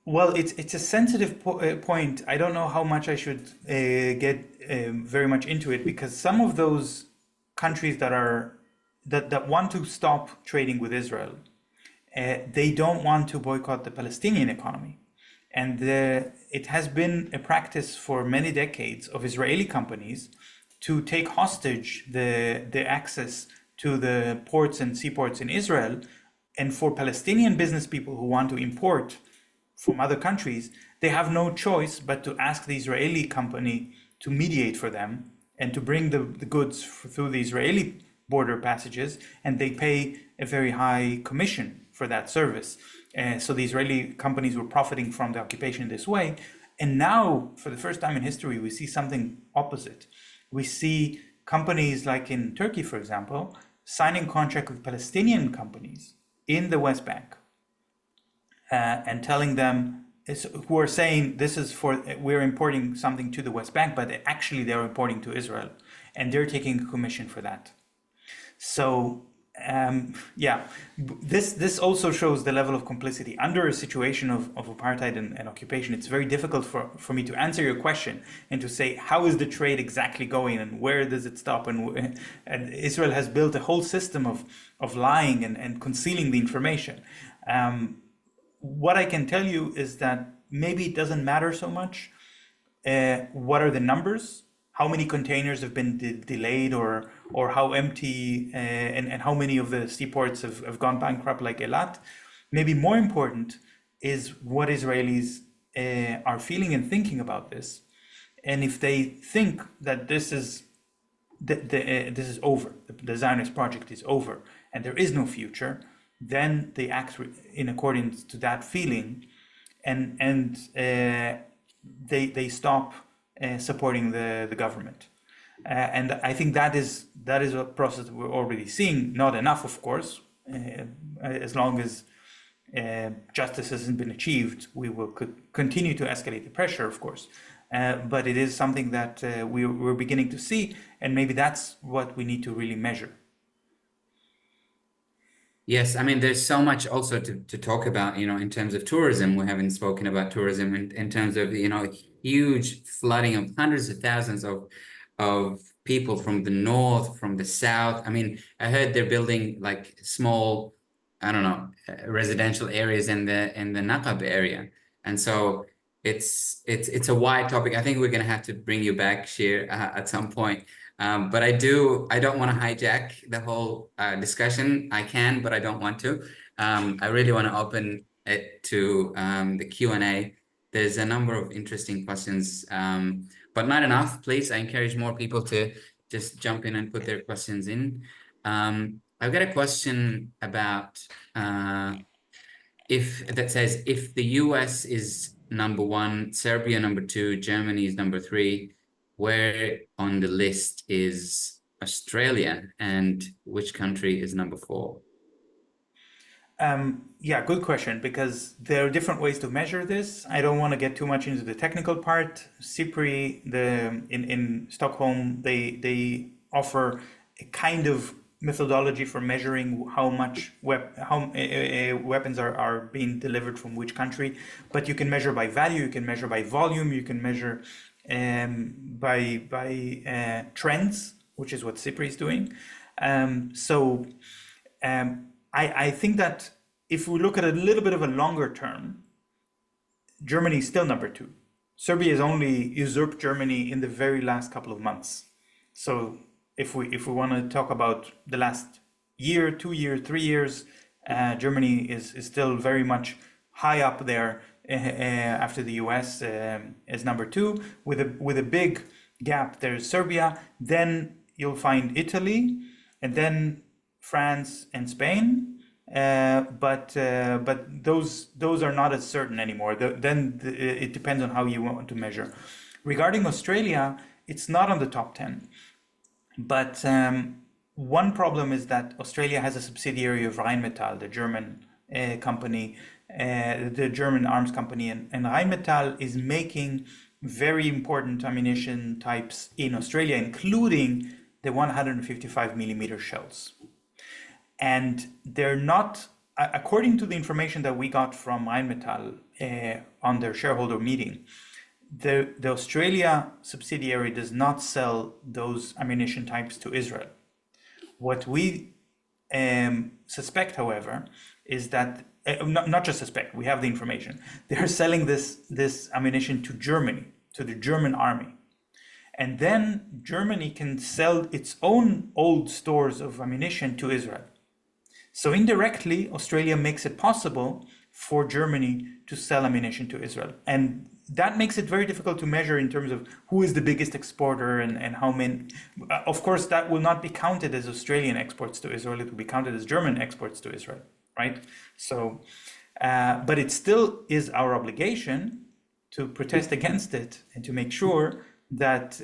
S3: Well, it's a sensitive point. I don't know how much I should get very much into it, because some of those countries that want to stop trading with Israel, they don't want to boycott the Palestinian economy. And it has been a practice for many decades of Israeli companies to take hostage the access to the ports and seaports in Israel And for Palestinian business people who want to import from other countries, they have no choice but to ask the Israeli company to mediate for them and to bring the goods through the Israeli border passages, and they pay a very high commission for that service. So the Israeli companies were profiting from the occupation this way. And now, for the first time in history, we see something opposite. We see companies like in Turkey, for example, signing contracts with Palestinian companies in the West Bank and telling them, who are saying this is for, we're importing something to the West Bank, but actually they're importing to Israel, and they're taking a commission for that. So yeah, this also shows the level of complicity. Under a situation of apartheid and occupation, it's very difficult for me to answer your question and to say, how is the trade exactly going and where does it stop? And Israel has built a whole system of lying and concealing the information. What I can tell you is that maybe it doesn't matter so much what are the numbers, how many containers have been delayed, or how empty and how many of the seaports have gone bankrupt like Eilat. Maybe more important is what Israelis are feeling and thinking about this. And if they think that this is over, the Zionist project is over, and there is no future, then they act in accordance to that feeling, and they stop supporting the government. And I think that is a process that we're already seeing. Not enough, of course. As long as justice hasn't been achieved, we will continue to escalate the pressure, of course. But it is something that we're beginning to see, and maybe that's what we need to really measure.
S2: Yes, I mean, there's so much also to talk about, in terms of tourism. We haven't spoken about tourism in terms of, huge flooding of hundreds of thousands of people from the north, from the south. I mean, I heard they're building like small, I don't know, residential areas in the Naqab area. And so it's a wide topic. I think we're going to have to bring you back, Shir, at some point. But I don't want to hijack the whole discussion. I can, but I don't want to. I really want to open it to the Q&A. There's a number of interesting questions, but not enough. Please, I encourage more people to just jump in and put their questions in. I've got a question about if the US is number one, Serbia number two, Germany is number three, where on the list is Australia, and which country is number four?
S3: Yeah, good question, because there are different ways to measure this. I don't want to get too much into the technical part. SIPRI, in Stockholm, they offer a kind of methodology for measuring how much weapons are being delivered from which country. But you can measure by value, you can measure by volume, you can measure by trends, which is what SIPRI is doing. I think that if we look at a little bit of a longer term, Germany is still number two. Serbia has only usurped Germany in the very last couple of months. So if we want to talk about the last year, 2 years, 3 years, Germany is still very much high up there after the US as number two. With a big gap, there's Serbia. Then you'll find Italy, and then France and Spain, but those are not as certain anymore. It depends on how you want to measure. Regarding Australia, it's not on the top 10, but one problem is that Australia has a subsidiary of Rheinmetall, the German company, the German arms company, and Rheinmetall is making very important ammunition types in Australia, including the 155 millimeter shells. And they're not, according to the information that we got from Rheinmetall on their shareholder meeting, the Australia subsidiary does not sell those ammunition types to Israel. What we suspect, however, is that, not just suspect, we have the information, they're selling this ammunition to Germany, to the German army. And then Germany can sell its own old stores of ammunition to Israel. So indirectly, Australia makes it possible for Germany to sell ammunition to Israel. And that makes it very difficult to measure in terms of who is the biggest exporter and how many. Of course, that will not be counted as Australian exports to Israel. It will be counted as German exports to Israel, right? So, but it still is our obligation to protest against it and to make sure that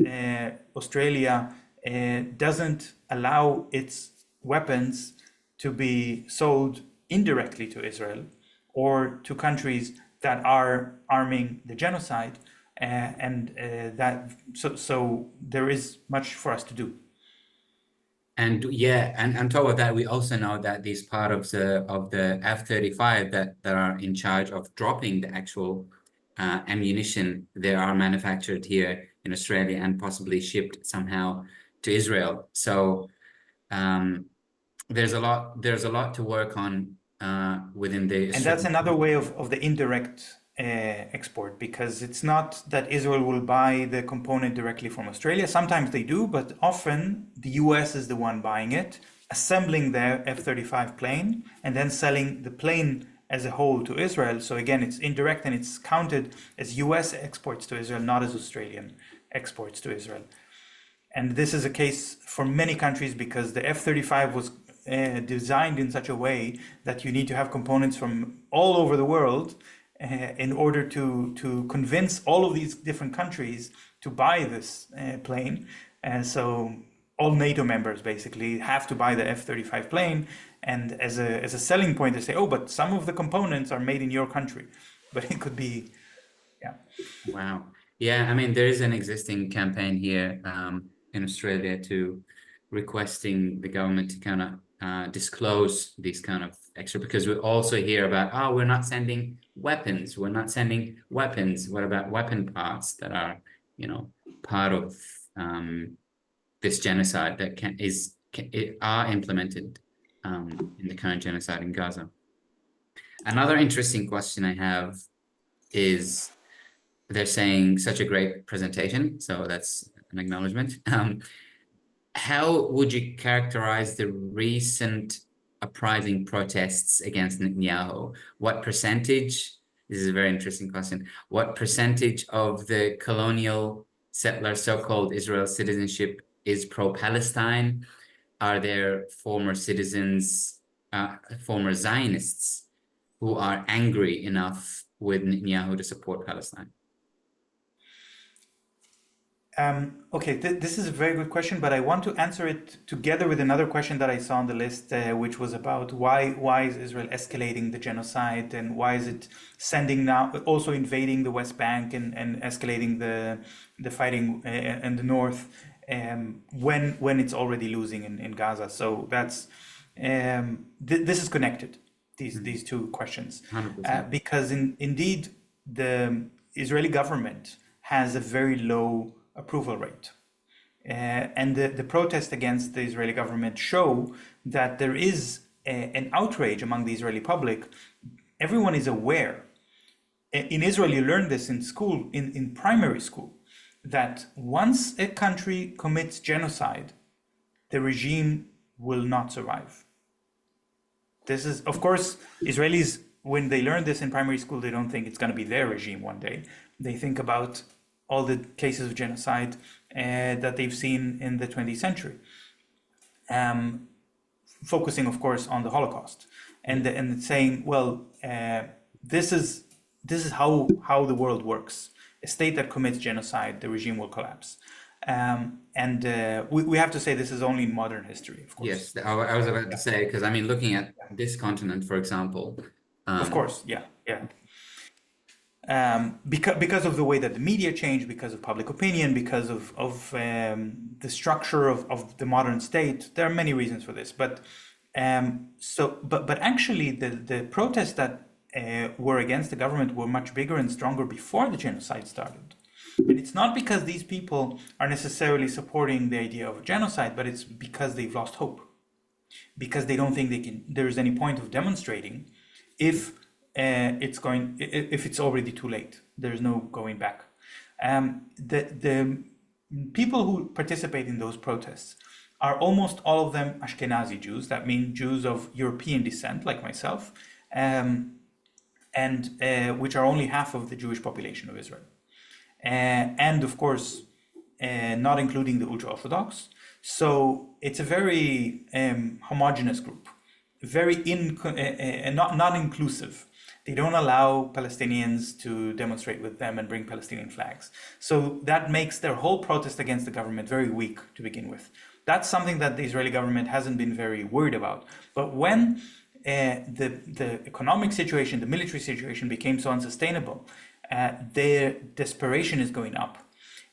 S3: Australia doesn't allow its weapons to be sold indirectly to Israel or to countries that are arming the genocide, so there is much for us to do.
S2: And yeah, and on top of that, we also know that these part of the F-35 that are in charge of dropping the actual ammunition, they are manufactured here in Australia and possibly shipped somehow to Israel. So there's a lot to work on within the
S3: And that's another way of the indirect export, because it's not that Israel will buy the component directly from Australia. Sometimes they do, but often the US is the one buying it, assembling their F-35 plane, and then selling the plane as a whole to Israel. So again, it's indirect and it's counted as US exports to Israel, not as Australian exports to Israel. And this is a case for many countries because the F-35 was designed in such a way that you need to have components from all over the world in order to convince all of these different countries to buy this plane. And so all NATO members basically have to buy the F-35 plane. And as a selling point, they say, oh, but some of the components are made in your country. But it could be, yeah.
S2: Wow. Yeah, I mean, there is an existing campaign here in Australia to requesting the government to kind of disclose these kind of extra, because we also hear about, oh, we're not sending weapons. We're not sending weapons. What about weapon parts that are, part of this genocide that are implemented in the current genocide in Gaza? Another interesting question I have is, they're saying such a great presentation, so that's an acknowledgement. How would you characterize the recent uprising protests against Netanyahu? What percentage, this is a very interesting question, what percentage of the colonial settler so-called Israel citizenship is pro-Palestine? Are there former citizens, former Zionists who are angry enough with Netanyahu to support Palestine?
S3: Okay, this is a very good question, but I want to answer it together with another question that I saw on the list, which was about why is Israel escalating the genocide, and why is it sending now, also invading the West Bank and escalating the fighting in the north when it's already losing in Gaza. So that's this is connected, these two questions, because indeed the Israeli government has a very low approval rate. And the protests against the Israeli government show that there is an outrage among the Israeli public. Everyone is aware. In Israel, you learn this in school, in primary school, that once a country commits genocide, the regime will not survive. This is, of course, Israelis, when they learn this in primary school, they don't think it's going to be their regime one day. They think about all the cases of genocide that they've seen in the 20th century, focusing, of course, on the Holocaust, and saying, well, this is how the world works. A state that commits genocide, the regime will collapse. We have to say this is only in modern history, of course.
S2: Yes, I was about to say, because I mean, looking at this continent, for example.
S3: Of course, yeah. Because of the way that the media changed, because of public opinion, because of the structure of the modern state, there are many reasons for this. But actually, the protests that were against the government were much bigger and stronger before the genocide started. And it's not because these people are necessarily supporting the idea of genocide, but it's because they've lost hope, because they don't think there's any point of demonstrating if it's already too late. There's no going back. The people who participate in those protests are almost all of them Ashkenazi Jews. That means Jews of European descent, like myself, and which are only half of the Jewish population of Israel. And of course, not including the ultra-Orthodox. So it's a very homogeneous group, very not inclusive. They don't allow Palestinians to demonstrate with them and bring Palestinian flags. So that makes their whole protest against the government very weak to begin with. That's something that the Israeli government hasn't been very worried about. But when the economic situation, the military situation became so unsustainable, their desperation is going up.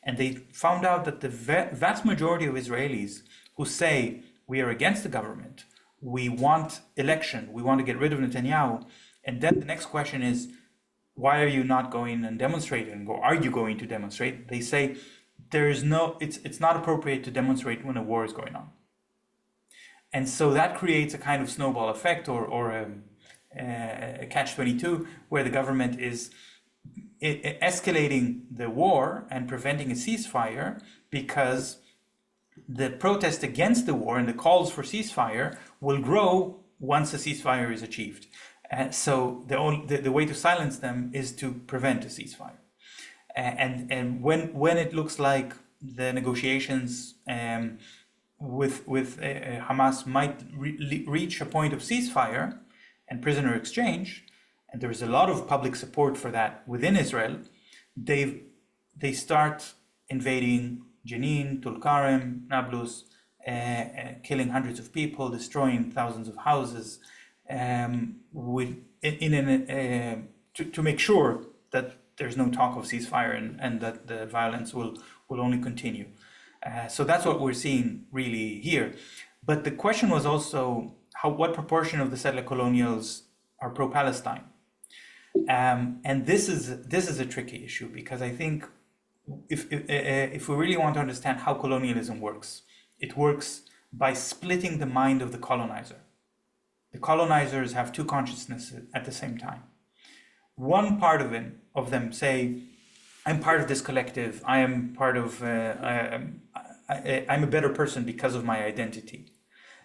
S3: And they found out that the vast majority of Israelis who say, we are against the government, we want election, we want to get rid of Netanyahu, and then the next question is, why are you not going and demonstrating, or are you going to demonstrate? They say, it's not appropriate to demonstrate when a war is going on. And so that creates a kind of snowball effect or a catch-22, where the government is escalating the war and preventing a ceasefire, because the protest against the war and the calls for ceasefire will grow once a ceasefire is achieved. So the way to silence them is to prevent a ceasefire. And when it looks like the negotiations with Hamas might reach a point of ceasefire and prisoner exchange, and there is a lot of public support for that within Israel, they start invading Jenin, Tulkarem, Nablus, killing hundreds of people, destroying thousands of houses, to make sure that there's no talk of ceasefire and that the violence will only continue. So that's what we're seeing really here. But the question was also what proportion of the settler colonials are pro-Palestine, and this is a tricky issue, because I think if we really want to understand how colonialism works, it works by splitting the mind of the colonizer. The colonizers have two consciousnesses at the same time. One part of them say, I'm part of this collective, I am part of, I'm a better person because of my identity.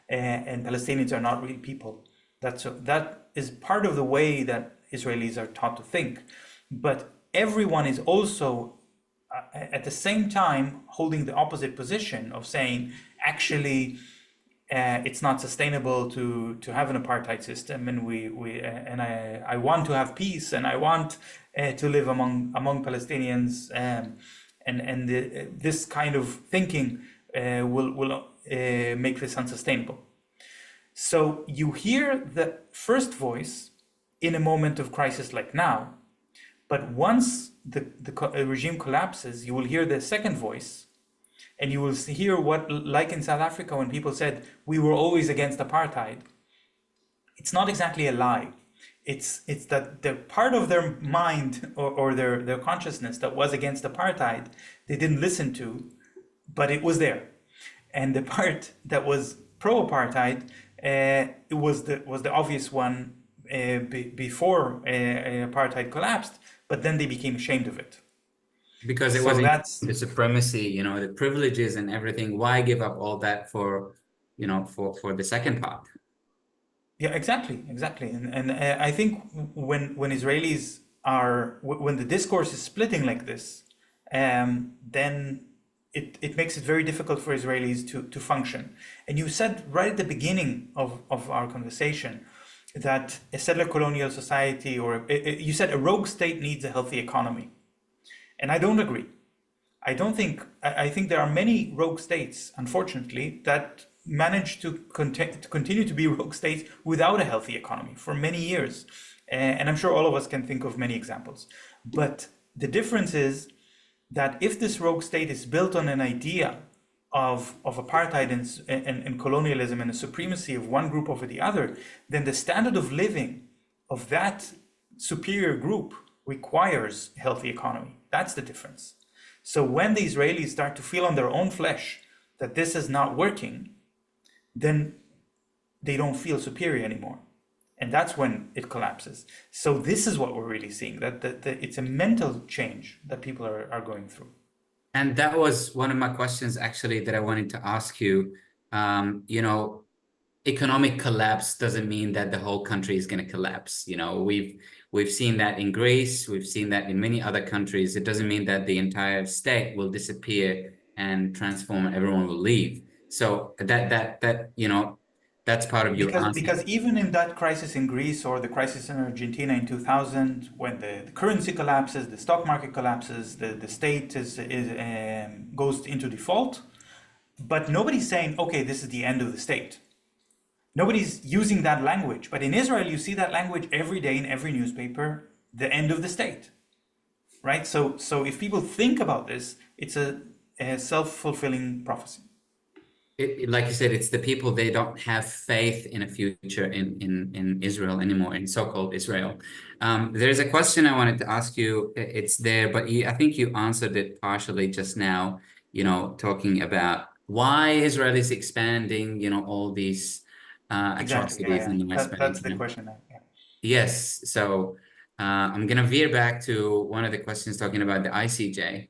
S3: And Palestinians are not real people. That is part of the way that Israelis are taught to think. But everyone is also at the same time holding the opposite position of saying, actually, it's not sustainable to have an apartheid system, and I want to have peace, and I want to live among Palestinians, and this kind of thinking will make this unsustainable. So you hear the first voice in a moment of crisis like now, but once the regime collapses, you will hear the second voice, and you will hear what, like in South Africa, when people said, we were always against apartheid. It's not exactly a lie. It's that the part of their mind or their consciousness that was against apartheid, they didn't listen to, but it was there. And the part that was pro-apartheid, it was the obvious one before apartheid collapsed, but then they became ashamed of it.
S2: Because it was the supremacy, the privileges and everything. Why give up all that for the second part?
S3: Yeah, exactly. And I think when Israelis when the discourse is splitting like this, then it makes it very difficult for Israelis to function. And you said right at the beginning of our conversation that a settler colonial society, you said a rogue state needs a healthy economy. And I don't agree. I think there are many rogue states, unfortunately, that manage to continue to be rogue states without a healthy economy for many years. And I'm sure all of us can think of many examples. But the difference is that if this rogue state is built on an idea of apartheid and colonialism and the supremacy of one group over the other, then the standard of living of that superior group requires a healthy economy. That's the difference. So when the Israelis start to feel on their own flesh that this is not working, then they don't feel superior anymore. And that's when it collapses. So this is what we're really seeing, that it's a mental change that people are going through.
S2: And that was one of my questions, actually, that I wanted to ask you. you know, economic collapse doesn't mean that the whole country is going to collapse. You know, we've seen that in Greece, we've seen that in many other countries. It doesn't mean that the entire state will disappear and transform and everyone will leave. So that you know, that's part of your answer.
S3: Because even in that crisis in Greece or the crisis in Argentina in 2000, when the currency collapses, the stock market collapses, the state goes into default, but nobody's saying, okay, this is the end of the state. Nobody's using that language. But in Israel, you see that language every day in every newspaper, the end of the state, right? So if people think about this, it's a self-fulfilling prophecy.
S2: Like you said, it's the people, they don't have faith in a future in Israel anymore, in so-called Israel. There's a question I wanted to ask you. It's there, but I think you answered it partially just now, you know, talking about why Israel is expanding, you know, all these
S3: Exactly.
S2: atrocities in the West Bank.
S3: That's the
S2: You know?
S3: question. Yeah.
S2: Yes. So I'm going to veer back to one of the questions talking about the ICJ.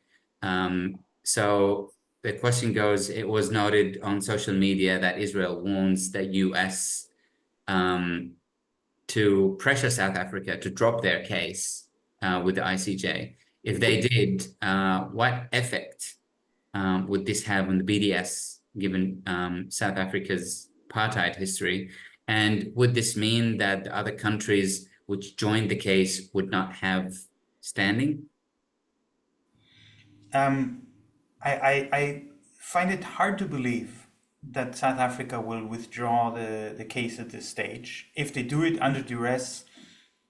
S2: So the question goes, it was noted on social media that Israel warns the US to pressure South Africa to drop their case with the ICJ. If they did, what effect would this have on the BDS, given South Africa's apartheid history? And would this mean that the other countries which joined the case would not have standing?
S3: I find it hard to believe that South Africa will withdraw the case at this stage. If they do it under duress,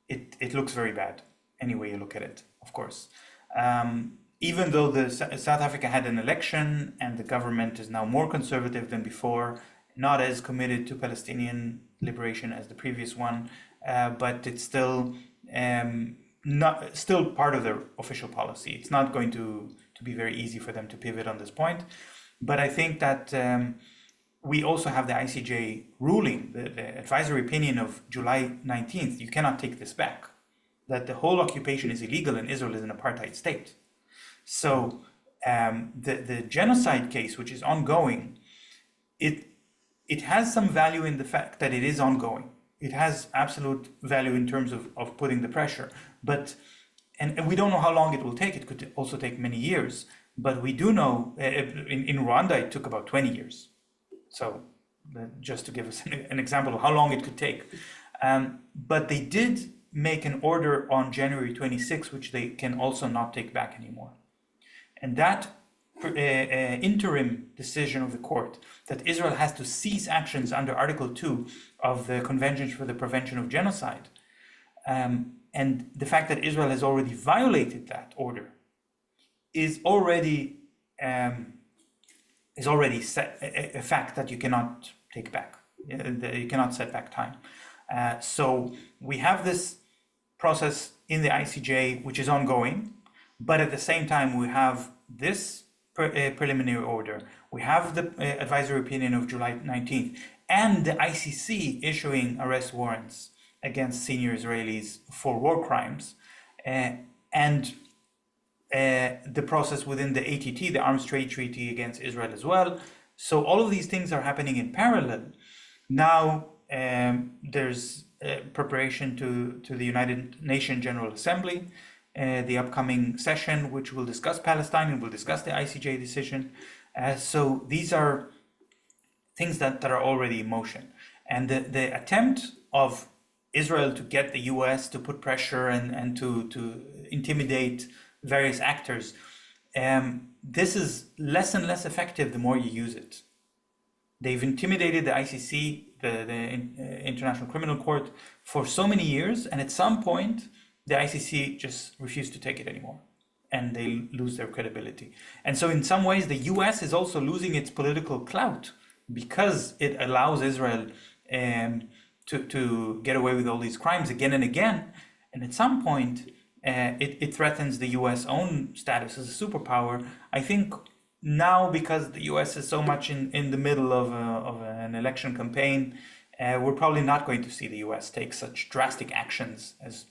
S3: it looks very bad, any way you look at it, of course. Even though South Africa had an election and the government is now more conservative than before, not as committed to Palestinian liberation as the previous one, but it's still not still part of their official policy. It's not going to be very easy for them to pivot on this point. But I think that we also have the ICJ ruling, the advisory opinion of July 19th. You cannot take this back, that the whole occupation is illegal and Israel is an apartheid state. So the genocide case, which is ongoing, it has some value in the fact that it is ongoing. It has absolute value in terms of putting the pressure. But and we don't know how long it will take. It could also take many years. But we do know in Rwanda it took about 20 years. So just to give us an example of how long it could take. But they did make an order on January 26, which they can also not take back anymore. And that interim decision of the court that Israel has to cease actions under Article 2 of the Convention for the Prevention of Genocide, and the fact that Israel has already violated that order is already a fact that you cannot take back. You cannot set back time. So we have this process in the ICJ, which is ongoing, but at the same time we have this preliminary order. We have the advisory opinion of July 19th, and the ICC issuing arrest warrants against senior Israelis for war crimes, and the process within the ATT, the Arms Trade Treaty against Israel as well. So all of these things are happening in parallel. Now there's preparation to the United Nations General Assembly, the upcoming session, which will discuss Palestine and will discuss the ICJ decision. So these are things that are already in motion. And the attempt of Israel to get the US to put pressure and to intimidate various actors, this is less and less effective the more you use it. They've intimidated the ICC, the International Criminal Court, for so many years, and at some point, the ICC just refused to take it anymore, and they lose their credibility. And so in some ways, the US is also losing its political clout because it allows Israel to get away with all these crimes again and again. And at some point, it threatens the US own status as a superpower. I think now, because the US is so much in the middle of an election campaign, we're probably not going to see the US take such drastic actions as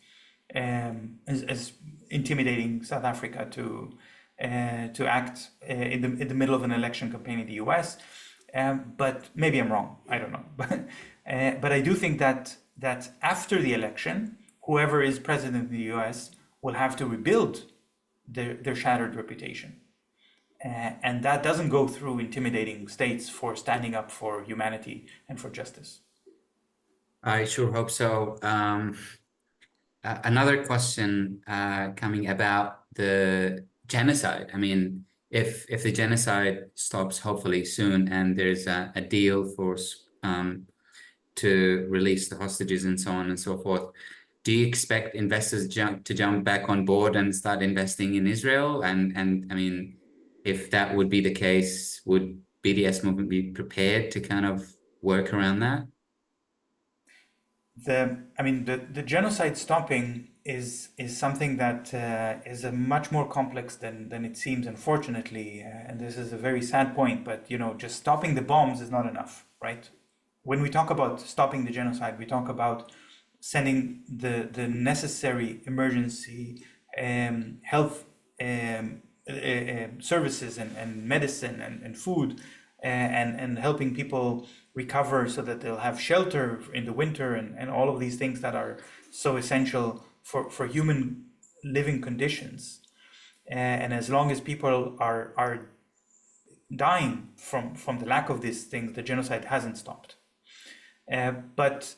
S3: intimidating South Africa to act in the middle of an election campaign in the US. but maybe I'm wrong. I don't know. But I do think that after the election, whoever is president of the US will have to rebuild their shattered reputation. And that doesn't go through intimidating states for standing up for humanity and for justice.
S2: I sure hope so. Another question coming about the genocide. I mean, if the genocide stops hopefully soon and there's a deal for to release the hostages and so on and so forth, do you expect investors to jump back on board and start investing in Israel? And I mean, if that would be the case, would BDS movement be prepared to kind of work around that?
S3: The genocide stopping is something that is a much more complex than it seems, unfortunately. And this is a very sad point, but just stopping the bombs is not enough, right? When we talk about stopping the genocide, we talk about sending the necessary emergency health services and medicine and food and helping people recover so that they'll have shelter in the winter and all of these things that are so essential for human living conditions. And as long as people are dying from the lack of these things, the genocide hasn't stopped. But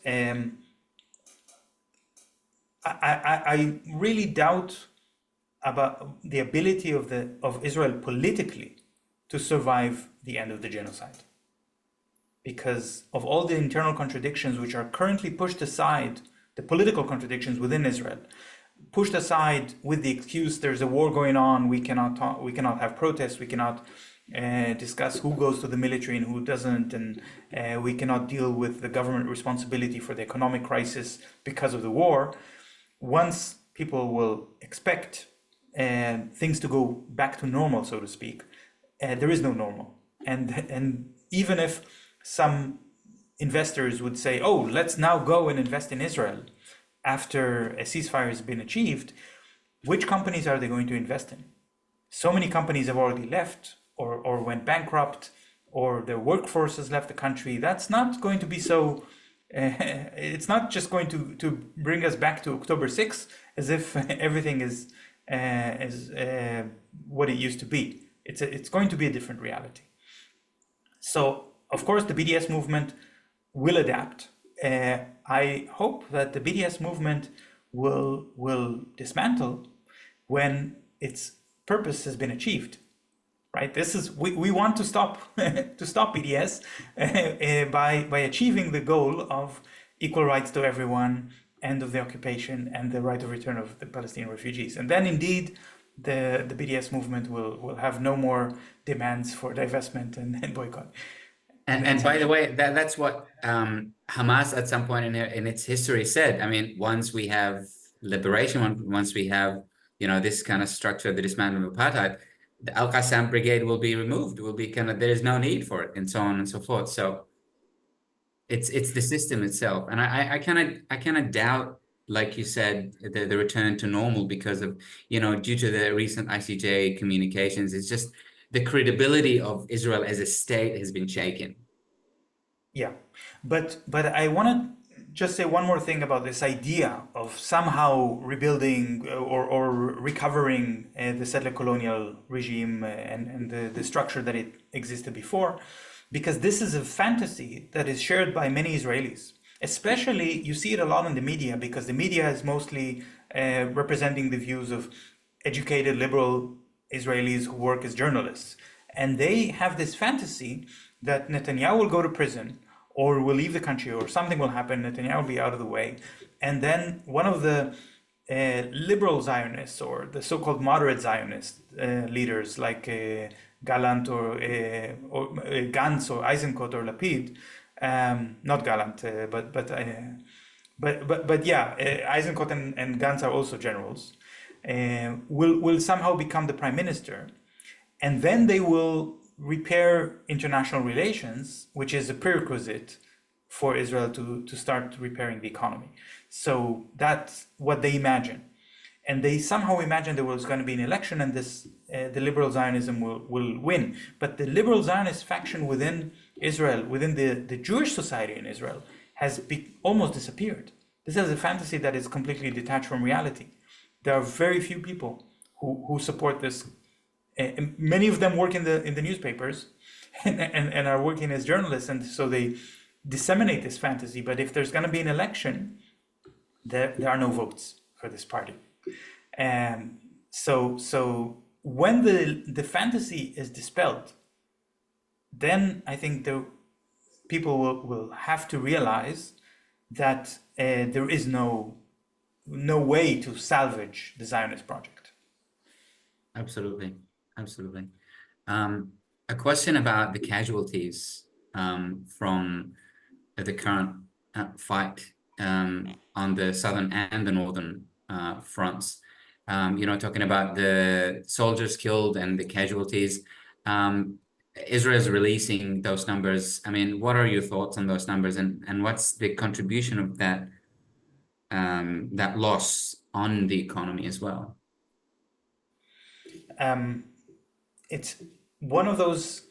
S3: I really doubt about the ability of Israel politically to survive the end of the genocide, because of all the internal contradictions which are currently pushed aside, the political contradictions within Israel, pushed aside with the excuse there's a war going on, we cannot talk, we cannot have protests, we cannot discuss who goes to the military and who doesn't, and we cannot deal with the government responsibility for the economic crisis because of the war. Once people will expect things to go back to normal, so to speak, there is no normal. And even if some investors would say, oh, let's now go and invest in Israel after a ceasefire has been achieved, which companies are they going to invest in? So many companies have already left or went bankrupt, or their workforce has left the country. That's not going to be so, it's not just going to bring us back to October 6th as if everything is what it used to be. It's going to be a different reality. So, of course, the BDS movement will adapt. I hope that the BDS movement will dismantle when its purpose has been achieved. Right? This is we want to stop BDS by achieving the goal of equal rights to everyone, end of the occupation, and the right of return of the Palestinian refugees. And then indeed the BDS movement will have no more demands for divestment and boycott.
S2: And by the way, that's what Hamas at some point in its history said. I mean, once we have liberation, once we have this kind of structure, the dismantling of apartheid, the Al-Qassam brigade will be removed. Will be there is no need for it, and so on and so forth. So it's the system itself, and I kind of doubt, like you said, the return to normal because of due to the recent ICJ communications. It's just the credibility of Israel as a state has been shaken.
S3: Yeah, but I want to just say one more thing about this idea of somehow rebuilding or recovering the settler colonial regime and the structure that it existed before, because this is a fantasy that is shared by many Israelis. Especially, you see it a lot in the media, because the media is mostly representing the views of educated liberal Israelis who work as journalists. And they have this fantasy that Netanyahu will go to prison or will leave the country or something will happen, Netanyahu will be out of the way. And then one of the liberal Zionists or the so-called moderate Zionist leaders like Gallant or Gantz or Eisenkot or Lapid, not Gallant, but yeah, Eisenkot and Gantz are also generals, will somehow become the prime minister. And then they will repair international relations, which is a prerequisite for Israel to start repairing the economy. So that's what they imagine. And they somehow imagine there was going to be an election and this the liberal Zionism will win. But the liberal Zionist faction within Israel, within the Jewish society in Israel, has almost disappeared. This is a fantasy that is completely detached from reality. There are very few people who support this. And many of them work in the newspapers and are working as journalists, and so they disseminate this fantasy. But if there's going to be an election, there are no votes for this party. And so when the fantasy is dispelled, then I think the people will have to realize that there is no way to salvage the Zionist project.
S2: Absolutely, absolutely. A question about the casualties from the current fight on the southern and the northern fronts. Talking about the soldiers killed and the casualties. Israel's releasing those numbers. I mean, what are your thoughts on those numbers, and what's the contribution of that that loss on the economy as well?
S3: It's one of those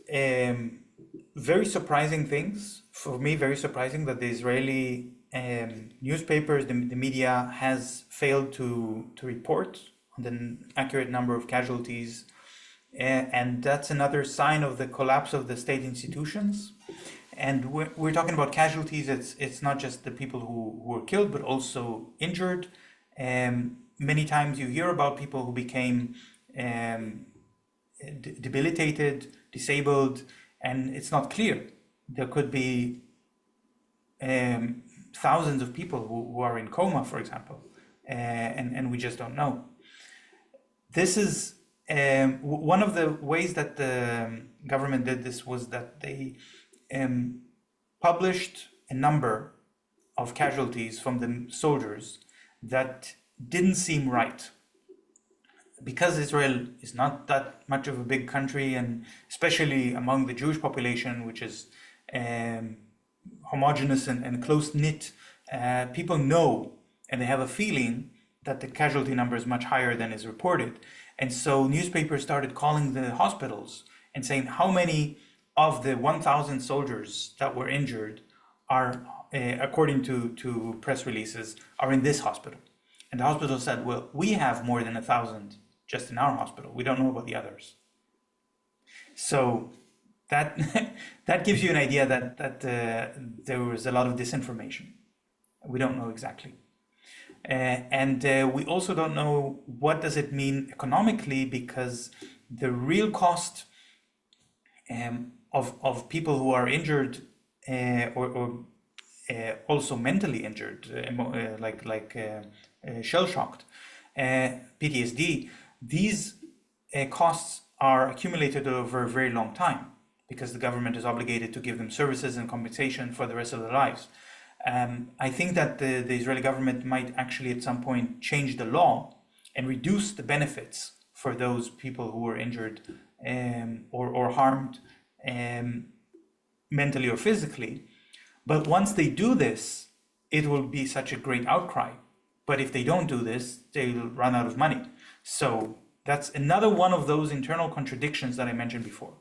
S3: very surprising things for me, very surprising that the Israeli newspapers, the media has failed to report on the accurate number of casualties. And that's another sign of the collapse of the state institutions. And we're talking about casualties. It's not just the people who were killed, but also injured. Many times you hear about people who became debilitated, disabled, and it's not clear. There could be thousands of people who are in coma, for example, and we just don't know. This is one of the ways that the government did this was that they published a number of casualties from the soldiers that didn't seem right. Because Israel is not that much of a big country, and especially among the Jewish population, which is homogeneous and close-knit, people know and they have a feeling that the casualty number is much higher than is reported. And so newspapers started calling the hospitals and saying how many of the 1,000 soldiers that were injured are, according to press releases, are in this hospital. And the hospital said, well, we have more than 1,000 just in our hospital. We don't know about the others. So that that gives you an idea that there was a lot of disinformation. We don't know exactly. And we also don't know what does it mean economically, because the real cost of people who are injured or also mentally injured, like shell-shocked, PTSD, these costs are accumulated over a very long time because the government is obligated to give them services and compensation for the rest of their lives. I think that the Israeli government might actually at some point change the law and reduce the benefits for those people who were injured or harmed mentally or physically. But once they do this, it will be such a great outcry. But if they don't do this, they'll run out of money. So that's another one of those internal contradictions that I mentioned before.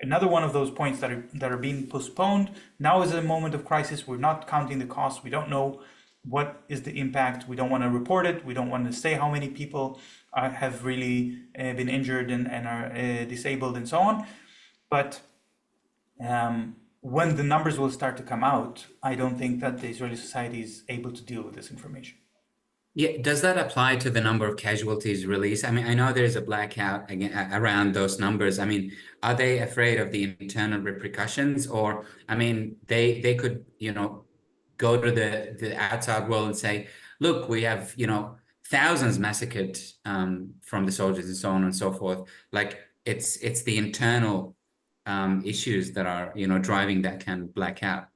S3: Another one of those points that are being postponed. Now is a moment of crisis. We're not counting the costs. We don't know what is the impact. We don't want to report it. We don't want to say how many people have really been injured and are disabled and so on. But when the numbers will start to come out, I don't think that the Israeli society is able to deal with this information.
S2: Yeah, does that apply to the number of casualties released? I mean, I know there's a blackout again around those numbers. I mean, are they afraid of the internal repercussions, or I mean, they could, go to the outside world and say, look, we have, thousands massacred from the soldiers and so on and so forth. Like it's the internal issues that are, driving that kind of blackout.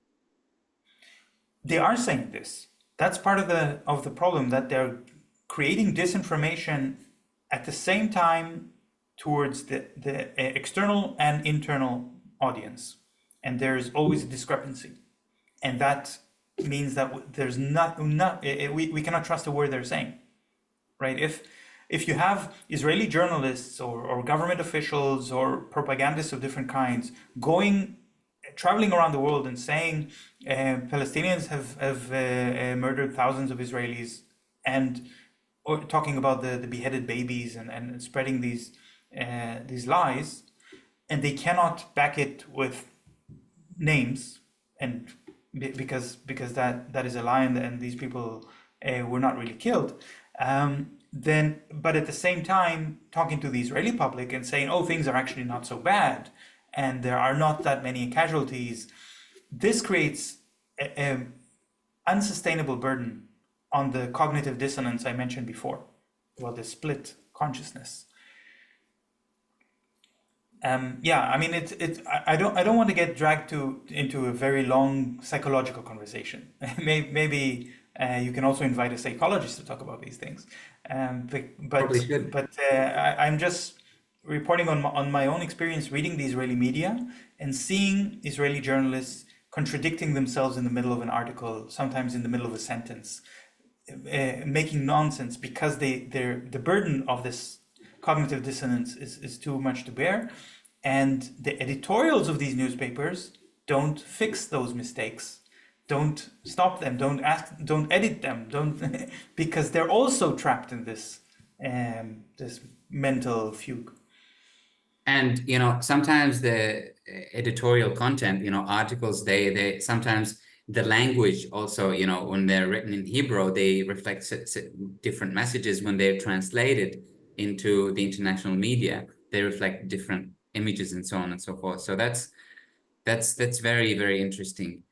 S3: They are saying this. That's part of the problem, that they're creating disinformation at the same time towards the external and internal audience, and there's always a discrepancy, and that means that there's we cannot trust a word they're saying, right? If you have Israeli journalists or government officials or propagandists of different kinds traveling around the world and saying Palestinians have murdered thousands of Israelis, and or talking about the beheaded babies and spreading these lies, and they cannot back it with names, and because that is a lie, and these people were not really killed. Then, but at the same time, talking to the Israeli public and saying, "Oh, things are actually not so bad, and there are not that many casualties." This creates an unsustainable burden on the cognitive dissonance I mentioned before, well, the split consciousness. Yeah, I mean, I don't want to get dragged into a very long psychological conversation. Maybe you can also invite a psychologist to talk about these things.
S2: Probably should.
S3: But I'm just reporting on my own experience reading the Israeli media and seeing Israeli journalists contradicting themselves in the middle of an article, sometimes in the middle of a sentence, making nonsense because the burden of this cognitive dissonance is too much to bear, and the editorials of these newspapers don't fix those mistakes, don't stop them, don't edit them, don't because they're also trapped in this this mental fugue.
S2: And sometimes the editorial content, articles, they sometimes the language also, when they're written in Hebrew, they reflect different messages. When they're translated into the international media, they reflect different images and so on and so forth. So that's very, very interesting.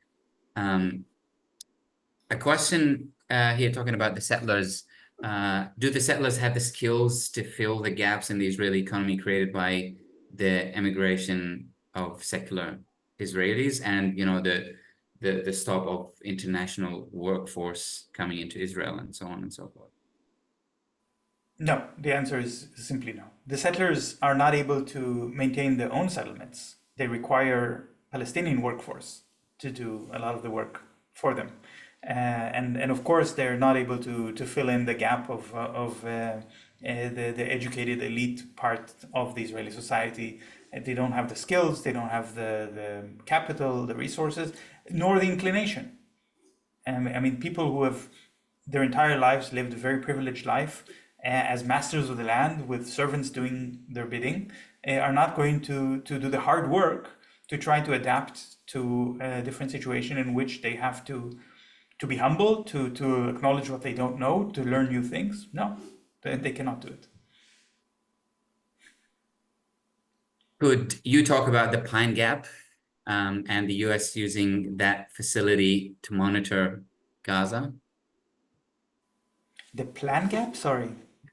S2: A question here talking about the settlers. Do the settlers have the skills to fill the gaps in the Israeli economy created by the emigration of secular Israelis and the stop of international workforce coming into Israel and so on and so forth?
S3: No, the answer is simply no. The settlers are not able to maintain their own settlements. They require Palestinian workforce to do a lot of the work for them. And of course, they're not able to fill in the gap of the educated elite part of the Israeli society. They don't have the skills, they don't have the capital, the resources, nor the inclination. I mean, people who have their entire lives lived a very privileged life as masters of the land with servants doing their bidding are not going to do the hard work to try to adapt to a different situation in which they have to be humble, to acknowledge what they don't know, to learn new things. No, they cannot do it.
S2: Could you talk about the Pine Gap and the US using that facility to monitor Gaza?
S3: The plan gap? Sorry.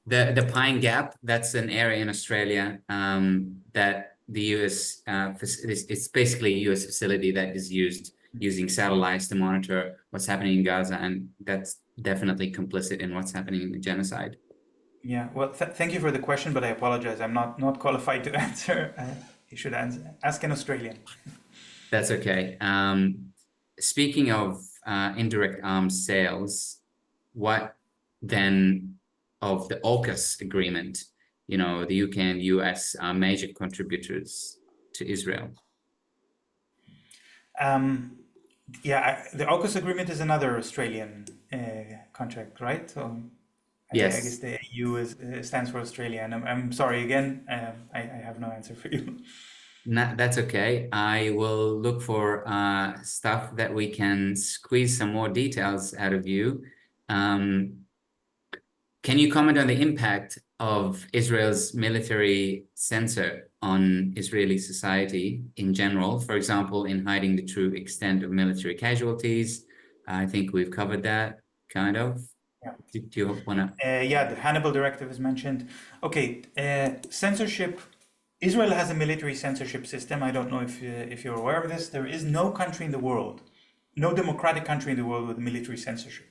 S2: The Pine Gap, that's an area in Australia that the US, it's basically a US facility that is used using satellites to monitor what's happening in Gaza, and that's definitely complicit in what's happening in the genocide.
S3: Yeah, well, thank you for the question, but I apologize. I'm not qualified to answer. You should ask an Australian.
S2: That's okay. Speaking of indirect arms sales, what then of the AUKUS agreement? The UK and US are major contributors to Israel.
S3: Yeah, the AUKUS agreement is another Australian contract, right? So
S2: yes.
S3: I guess the EU stands for Australia, and I'm sorry again. I have no answer for you.
S2: No, that's okay. I will look for stuff that we can squeeze some more details out of you. Can you comment on the impact of Israel's military censor on Israeli society in general, for example, in hiding the true extent of military casualties? I think we've covered that, kind of.
S3: Yeah.
S2: Do you want to?
S3: Yeah, the Hannibal Directive is mentioned. Okay, censorship. Israel has a military censorship system. I don't know if you're aware of this. There is no country in the world, no democratic country in the world with military censorship.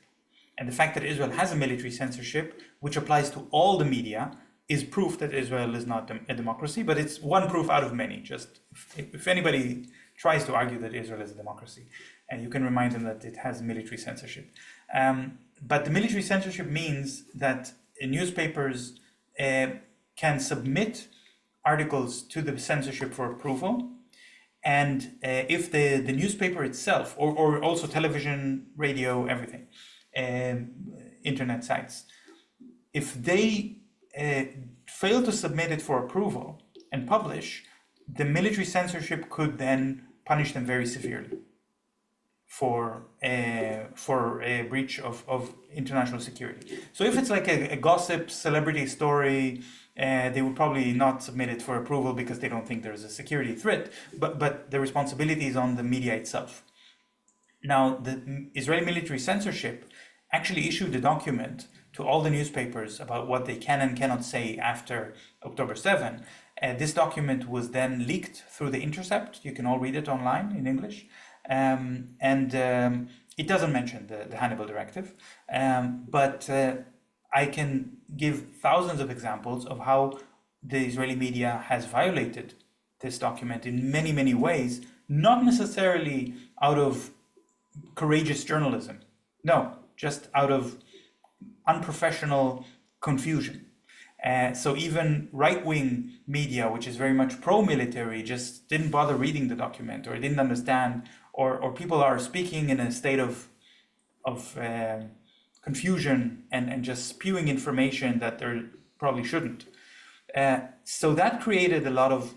S3: And the fact that Israel has a military censorship, which applies to all the media, is proof that Israel is not a democracy, but it's one proof out of many. Just if anybody tries to argue that Israel is a democracy, and you can remind them that it has military censorship. But the military censorship means that newspapers can submit articles to the censorship for approval, And if the newspaper itself, or also television, radio, everything, internet sites, if they fail to submit it for approval and publish, the military censorship could then punish them very severely for a breach of international security. So if it's like a gossip celebrity story, they would probably not submit it for approval because they don't think there's a security threat, but the responsibility is on the media itself. Now, the Israeli military censorship actually issued a document to all the newspapers about what they can and cannot say after October 7. This document was then leaked through The Intercept. You can all read it online in English. It doesn't mention the Hannibal Directive, but I can give thousands of examples of how the Israeli media has violated this document in many, many ways, not necessarily out of courageous journalism. No, just out of unprofessional confusion. So even right-wing media, which is very much pro-military, just didn't bother reading the document or didn't understand, or people are speaking in a state of confusion and just spewing information that they probably shouldn't. So that created a lot of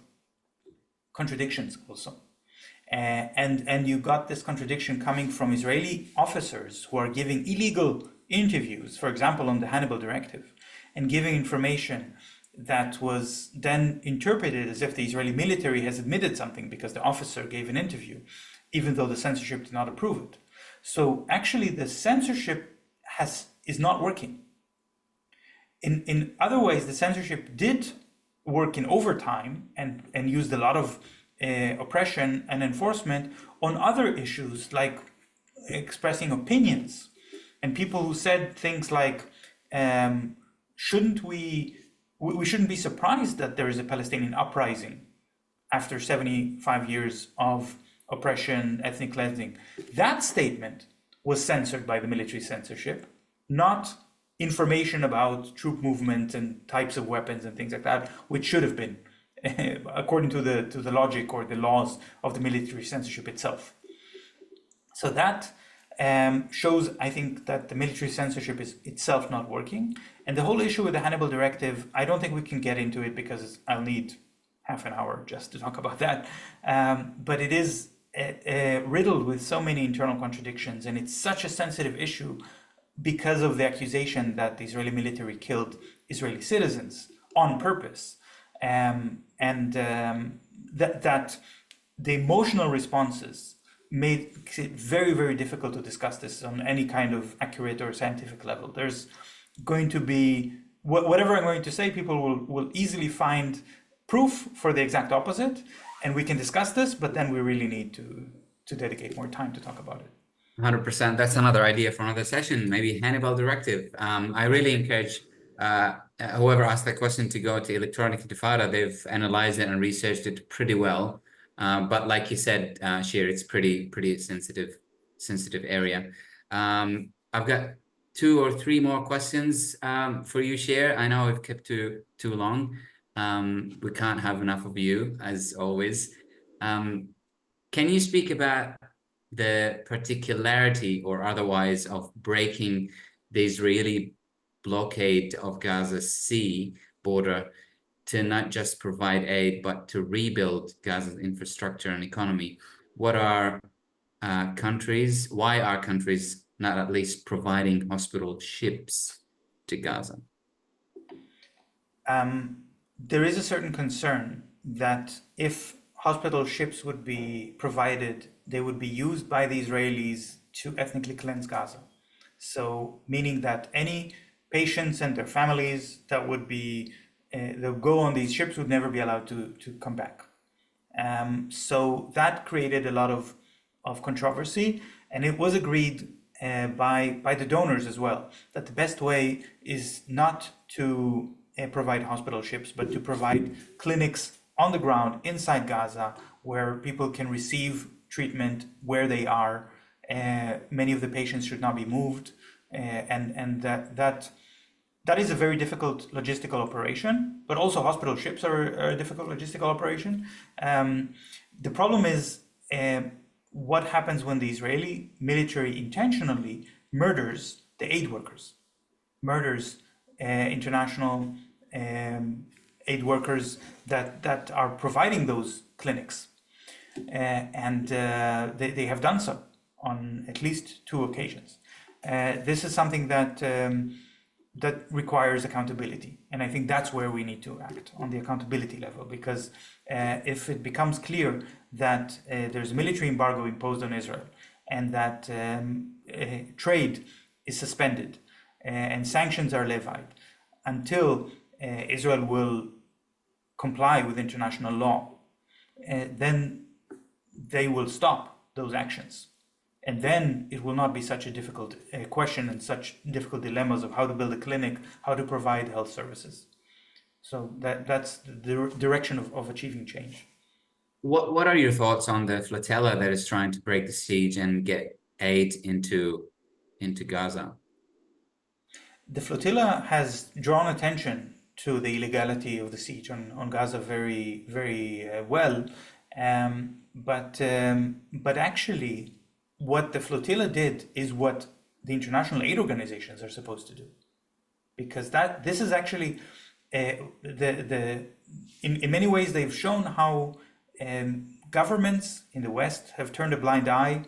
S3: contradictions also. And you got this contradiction coming from Israeli officers who are giving illegal interviews, for example, on the Hannibal Directive, and giving information that was then interpreted as if the Israeli military has admitted something because the officer gave an interview, even though the censorship did not approve it. So actually the censorship is not working. In other ways, the censorship did work in overtime and used a lot of oppression and enforcement on other issues like expressing opinions, and people who said things like we shouldn't be surprised that there is a Palestinian uprising after 75 years of oppression, ethnic cleansing. That statement was censored by the military censorship, not information about troop movement and types of weapons and things like that, which should have been according to the logic or the laws of the military censorship itself. So that shows, I think, that the military censorship is itself not working. And the whole issue with the Hannibal Directive, I don't think we can get into it because I'll need half an hour just to talk about that. But it is riddled with so many internal contradictions, and it's such a sensitive issue because of the accusation that the Israeli military killed Israeli citizens on purpose. That the emotional responses made it very, very difficult to discuss this on any kind of accurate or scientific level. There's going to be, whatever I'm going to say, people will easily find proof for the exact opposite, and we can discuss this, but then we really need to dedicate more time to talk about it.
S2: 100%. That's another idea for another session, maybe Hannibal Directive. I really encourage whoever asked that question to go to Electronic Intifada. They've analyzed it and researched it pretty well. But like you said, Shir, it's pretty sensitive area. I've got 2 or 3 more questions for you, Shir. I know we've kept too long. We can't have enough of you, as always. Can you speak about the particularity or otherwise of breaking the Israeli blockade of Gaza Sea border to not just provide aid, but to rebuild Gaza's infrastructure and economy? What are countries, why are countries not at least providing hospital ships to Gaza?
S3: There is a certain concern that if hospital ships would be provided, they would be used by the Israelis to ethnically cleanse Gaza. So meaning that any patients and their families that would be they'll go on these ships would never be allowed to come back. So that created a lot of controversy, and it was agreed by the donors as well that the best way is not to provide hospital ships, but to provide clinics on the ground inside Gaza where people can receive treatment where they are. Many of the patients should not be moved, and that is a very difficult logistical operation, but also hospital ships are a difficult logistical operation. The problem is what happens when the Israeli military intentionally murders the aid workers, murders international aid workers that are providing those clinics. And they have done so on at least 2 occasions. This is something that that requires accountability, and I think that's where we need to act on the accountability level, because if it becomes clear that there's a military embargo imposed on Israel and that trade is suspended and sanctions are levied until Israel will comply with international law, then they will stop those actions. And then it will not be such a difficult question and such difficult dilemmas of how to build a clinic, how to provide health services. So that's the direction of achieving change.
S2: What are your thoughts on the flotilla that is trying to break the siege and get aid into Gaza?
S3: The flotilla has drawn attention to the illegality of the siege on Gaza very, very well. But actually, what the flotilla did is what the international aid organizations are supposed to do, because this is actually in many ways they've shown how governments in the West have turned a blind eye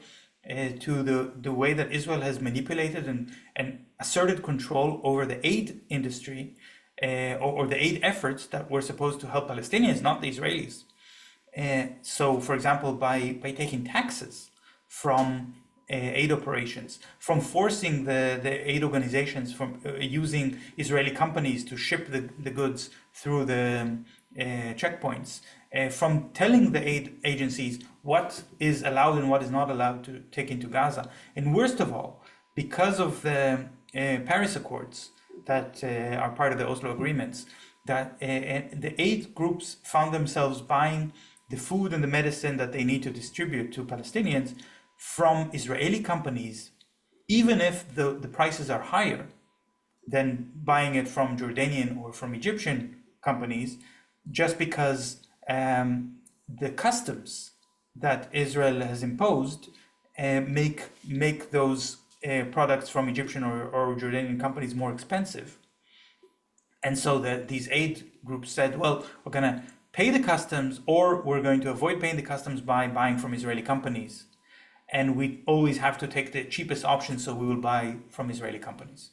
S3: to the way that Israel has manipulated and asserted control over the aid industry or the aid efforts that were supposed to help Palestinians, not the Israelis. So, for example, by taking taxes from aid operations, from forcing the aid organizations, from using Israeli companies to ship the goods through the checkpoints, from telling the aid agencies what is allowed and what is not allowed to take into Gaza. And worst of all, because of the Paris Accords that are part of the Oslo agreements, that the aid groups found themselves buying the food and the medicine that they need to distribute to Palestinians from Israeli companies, even if the prices are higher than buying it from Jordanian or from Egyptian companies, just because the customs that Israel has imposed make those products from Egyptian or Jordanian companies more expensive. And so these aid groups said, well, we're going to pay the customs, or we're going to avoid paying the customs by buying from Israeli companies. And we always have to take the cheapest option, so we will buy from Israeli companies.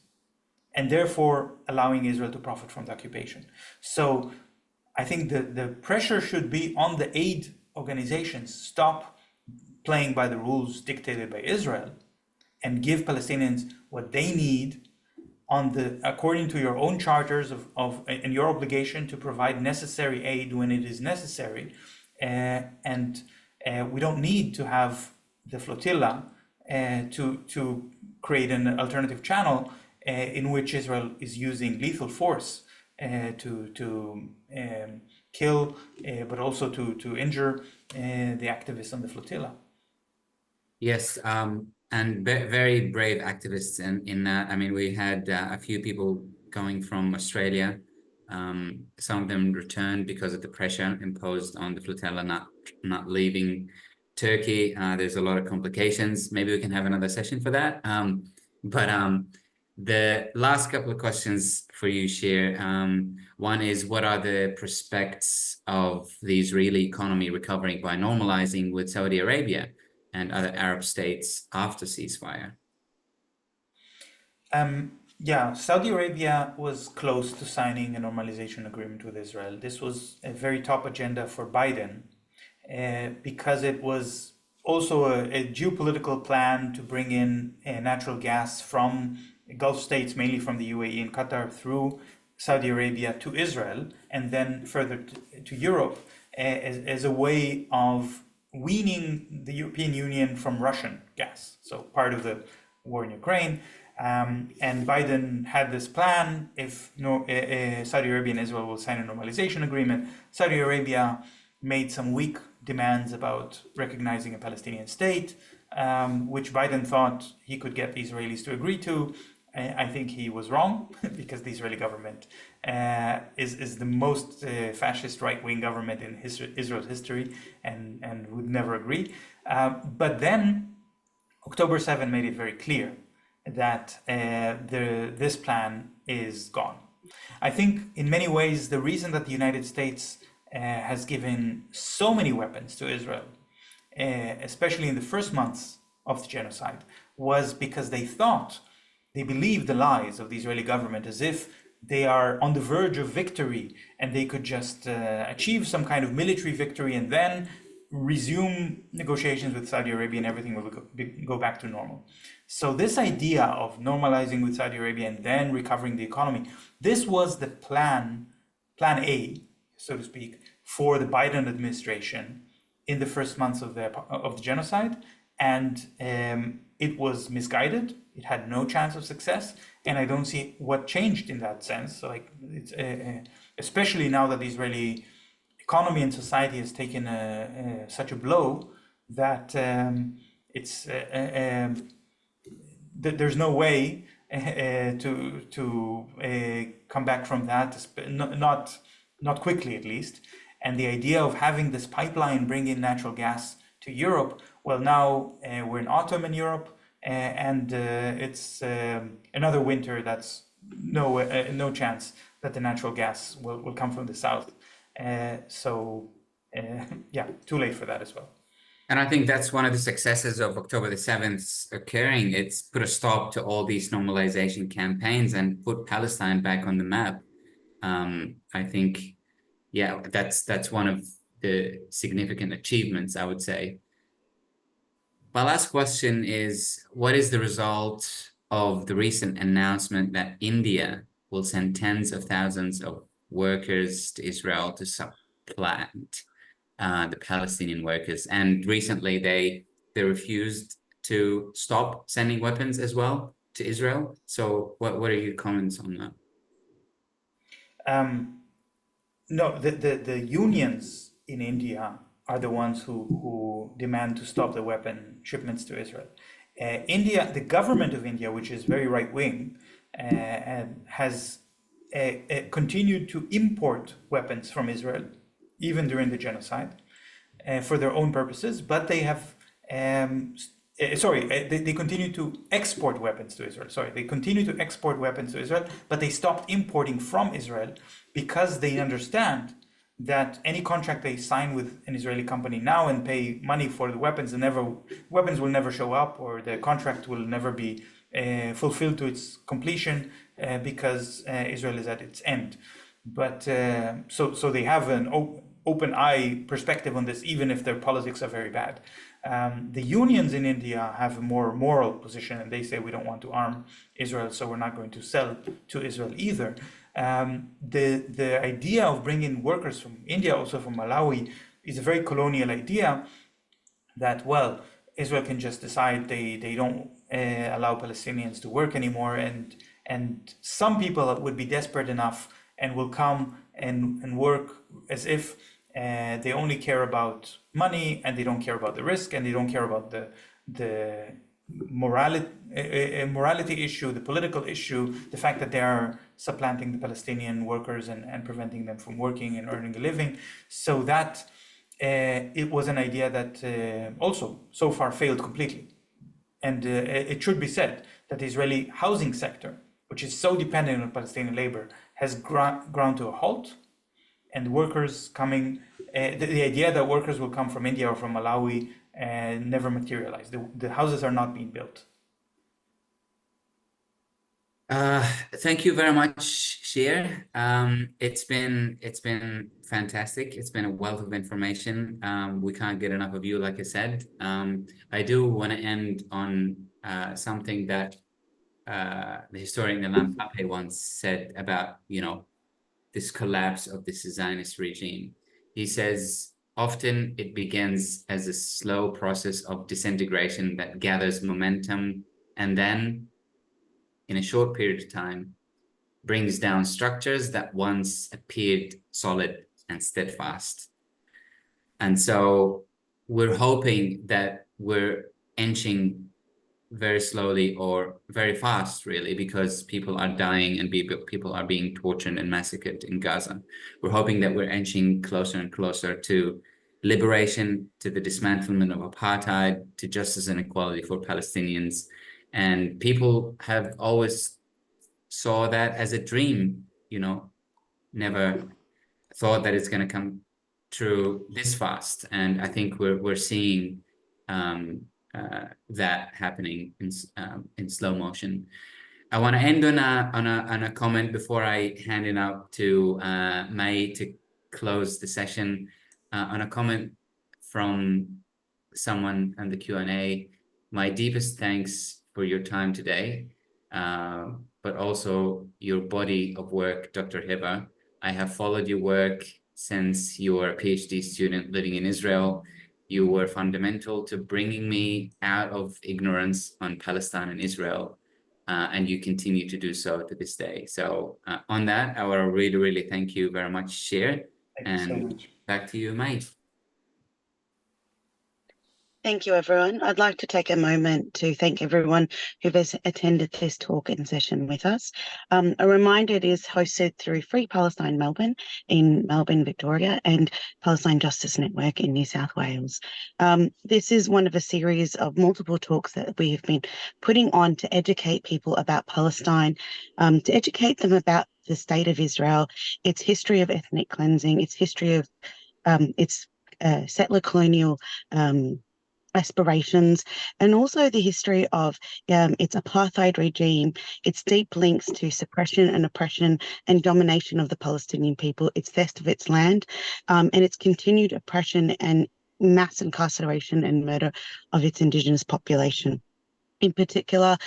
S3: And therefore allowing Israel to profit from the occupation. So I think the pressure should be on the aid organizations, stop playing by the rules dictated by Israel and give Palestinians what they need according to your own charters and your obligation to provide necessary aid when it is necessary. And we don't need to have the flotilla to create an alternative channel in which Israel is using lethal force to kill, but also to injure the activists on the flotilla.
S2: Yes, and very brave activists in that. I mean, we had a few people going from Australia. Some of them returned because of the pressure imposed on the flotilla not leaving Turkey. There's a lot of complications. Maybe we can have another session for that. But the last couple of questions for you, Shir. One is, what are the prospects of the Israeli economy recovering by normalizing with Saudi Arabia and other Arab states after ceasefire?
S3: Yeah, Saudi Arabia was close to signing a normalization agreement with Israel. This was a very top agenda for Biden because it was also a geopolitical plan to bring in natural gas from Gulf states, mainly from the UAE and Qatar, through Saudi Arabia to Israel, and then further to Europe as a way of weaning the European Union from Russian gas. So part of the war in Ukraine. And Biden had this plan: if Saudi Arabia and Israel will sign a normalization agreement, Saudi Arabia made some weak demands about recognizing a Palestinian state, which Biden thought he could get the Israelis to agree to. I think he was wrong because the Israeli government is the most fascist right-wing government in Israel's history, and would never agree. But then October 7 made it very clear that this plan is gone. I think in many ways the reason that the United States has given so many weapons to Israel, especially in the first months of the genocide, was because they believed the lies of the Israeli government as if they are on the verge of victory and they could just achieve some kind of military victory and then resume negotiations with Saudi Arabia and everything will go back to normal. So this idea of normalizing with Saudi Arabia and then recovering the economy, this was the plan A, so to speak, for the Biden administration in the first months of the genocide, and it was misguided. It had no chance of success, and I don't see what changed in that sense. So like, it's especially now that the Israeli economy and society has taken such a blow that there's no way to come back from that, not quickly at least. And the idea of having this pipeline bring in natural gas to Europe, well, now we're in autumn in Europe, and it's another winter that's no chance that the natural gas will come from the south. So yeah, too late for that as well.
S2: And I think that's one of the successes of October the 7th occurring. It's put a stop to all these normalization campaigns and put Palestine back on the map. I think, yeah, that's one of the significant achievements, I would say. My last question is, what is the result of the recent announcement that India will send tens of thousands of workers to Israel to supplant the Palestinian workers? And recently they refused to stop sending weapons as well to Israel. So what are your comments on that?
S3: No, the unions in India are the ones who demand to stop the weapon shipments to Israel. India, the government of India, which is very right-wing, has continued to import weapons from Israel, even during the genocide, for their own purposes, but they have they continue to export weapons to Israel. They continue to export weapons to Israel, but they stopped importing from Israel because they understand that any contract they sign with an Israeli company now and pay money for the weapons, weapons will never show up, or the contract will never be fulfilled to its completion because Israel is at its end. But so they have an open eye perspective on this, even if their politics are very bad. The unions in India have a more moral position, and they say we don't want to arm Israel, so we're not going to sell to Israel either. The idea of bringing workers from India, also from Malawi, is a very colonial idea that, well, Israel can just decide they don't allow Palestinians to work anymore, and some people would be desperate enough and will come and work as if they only care about money, and they don't care about the risk, and they don't care about the morality issue, the political issue, the fact that they are supplanting the Palestinian workers and preventing them from working and earning a living. So that it was an idea that also so far failed completely. And it should be said that the Israeli housing sector, which is so dependent on Palestinian labor, has ground to a halt. And workers coming, the idea that workers will come from India or from Malawi never materialized. The houses are not being built.
S2: Thank you very much, Shir. It's been fantastic. It's been a wealth of information. We can't get enough of you, like I said. I do want to end on something that the historian Ilan Pape once said about, this collapse of this Zionist regime. He says, often it begins as a slow process of disintegration that gathers momentum and then, in a short period of time, brings down structures that once appeared solid and steadfast. And so we're hoping that we're inching very slowly or very fast, really, because people are dying and people are being tortured and massacred in Gaza. We're hoping that we're inching closer and closer to liberation, to the dismantlement of apartheid, to justice and equality for Palestinians. And people have always saw that as a dream, never thought that it's going to come true this fast. And I think we're seeing that happening in slow motion. I want to end on a comment before I hand it out to May to close the session. On a comment from someone on the Q&A. My deepest thanks for your time today, but also your body of work, Dr. Hiba. I have followed your work since you were a PhD student living in Israel. You were fundamental to bringing me out of ignorance on Palestine and Israel, and you continue to do so to this day. So on that, I want to really, really thank you very much, Shir.
S3: Thank you so much.
S2: Back to you, May.
S1: Thank you, everyone. I'd like to take a moment to thank everyone who has attended this talk and session with us. A reminder, it is hosted through Free Palestine Melbourne in Melbourne, Victoria, and Palestine Justice Network in New South Wales. This is one of a series of multiple talks that we have been putting on to educate people about Palestine, to educate them about the state of Israel, its history of ethnic cleansing, its history of its settler colonial aspirations, and also the history of its apartheid regime, its deep links to suppression and oppression and domination of the Palestinian people, its theft of its land, and its continued oppression and mass incarceration and murder of its Indigenous population. In particular,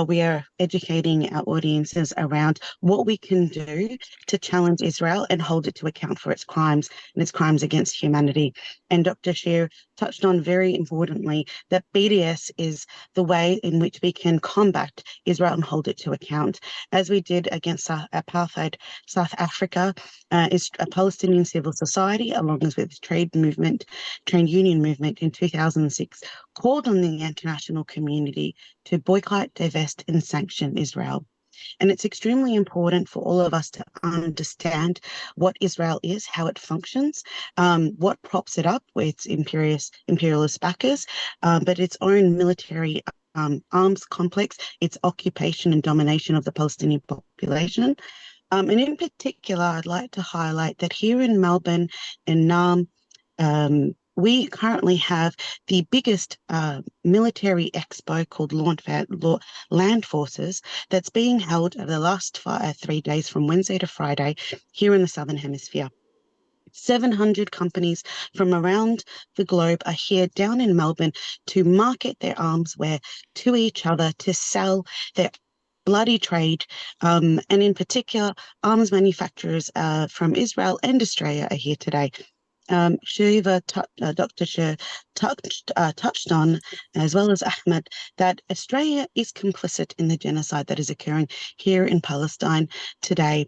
S1: we are educating our audiences around what we can do to challenge Israel and hold it to account for its crimes and its crimes against humanity. And Dr. Shir touched on very importantly that BDS is the way in which we can combat Israel and hold it to account. As we did against apartheid South Africa, is a Palestinian civil society, along with the trade union movement in 2006, called on the international community to boycott, divest, and sanction Israel. And it's extremely important for all of us to understand what Israel is, how it functions, what props it up with its imperialist backers, but its own military arms complex, its occupation and domination of the Palestinian population. And in particular, I'd like to highlight that here in Melbourne and Naarm, we currently have the biggest military expo called Land Forces that's being held over the last 3 days from Wednesday to Friday here in the Southern Hemisphere. 700 companies from around the globe are here down in Melbourne to market their armsware to each other, to sell their bloody trade, and in particular, arms manufacturers from Israel and Australia are here today. Dr. Shir touched on, as well as Ahmed, that Australia is complicit in the genocide that is occurring here in Palestine today.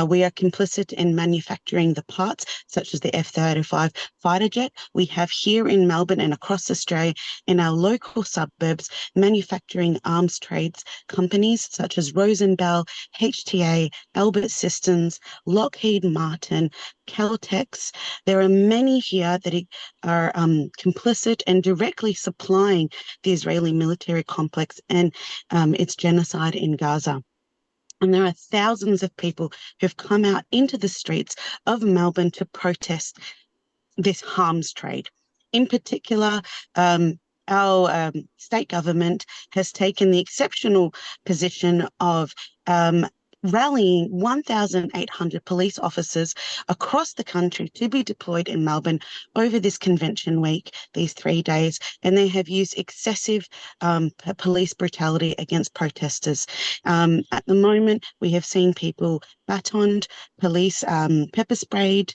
S1: We are complicit in manufacturing the parts, such as the F-35 fighter jet. We have here in Melbourne and across Australia, in our local suburbs, manufacturing arms trades companies such as Rosenbell, HTA, Albert Systems, Lockheed Martin, Caltex. There are many here that are complicit and directly supplying the Israeli military complex and its genocide in Gaza. And there are thousands of people who've come out into the streets of Melbourne to protest this arms trade. In particular, our state government has taken the exceptional position of rallying 1,800 police officers across the country to be deployed in Melbourne over this convention week, these 3 days, and they have used excessive police brutality against protesters. At the moment, we have seen people batoned, police pepper sprayed,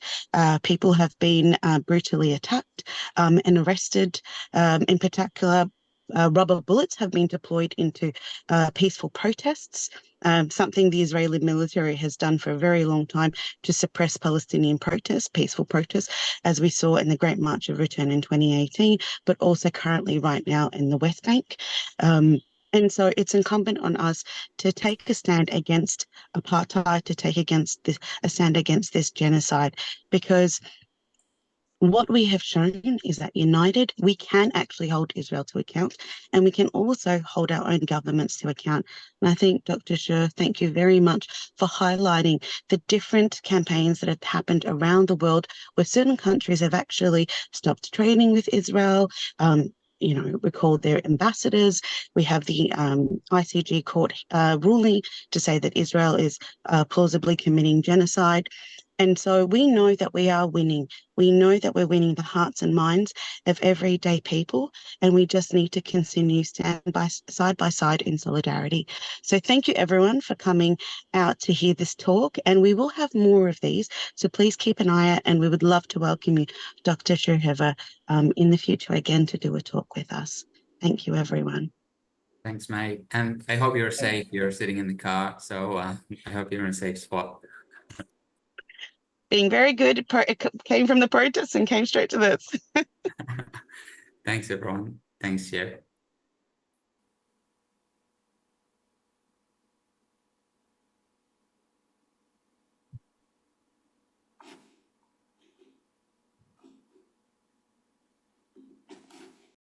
S1: people have been brutally attacked and arrested. In particular, rubber bullets have been deployed into peaceful protests. Something the Israeli military has done for a very long time to suppress Palestinian protests, peaceful protests, as we saw in the Great March of Return in 2018, but also currently right now in the West Bank. And so it's incumbent on us to take a stand against apartheid, to take a stand against this genocide, because what we have shown is that united, we can actually hold Israel to account, and we can also hold our own governments to account. And I think, Dr. Sher, thank you very much for highlighting the different campaigns that have happened around the world where certain countries have actually stopped trading with Israel. Recall their ambassadors. We have the ICG court ruling to say that Israel is plausibly committing genocide. And so we know that we are winning. We know that we're winning the hearts and minds of everyday people, and we just need to continue stand side by side in solidarity. So thank you everyone for coming out to hear this talk, and we will have more of these. So please keep an eye out, and we would love to welcome you, Dr. Sherheva, in the future again to do a talk with us. Thank you, everyone.
S2: Thanks, mate. And I hope you're safe. You're sitting in the car, so I hope you're in a safe spot.
S1: Being very good. It came from the protests and came straight to this.
S2: Thanks, everyone. Thanks, Jer.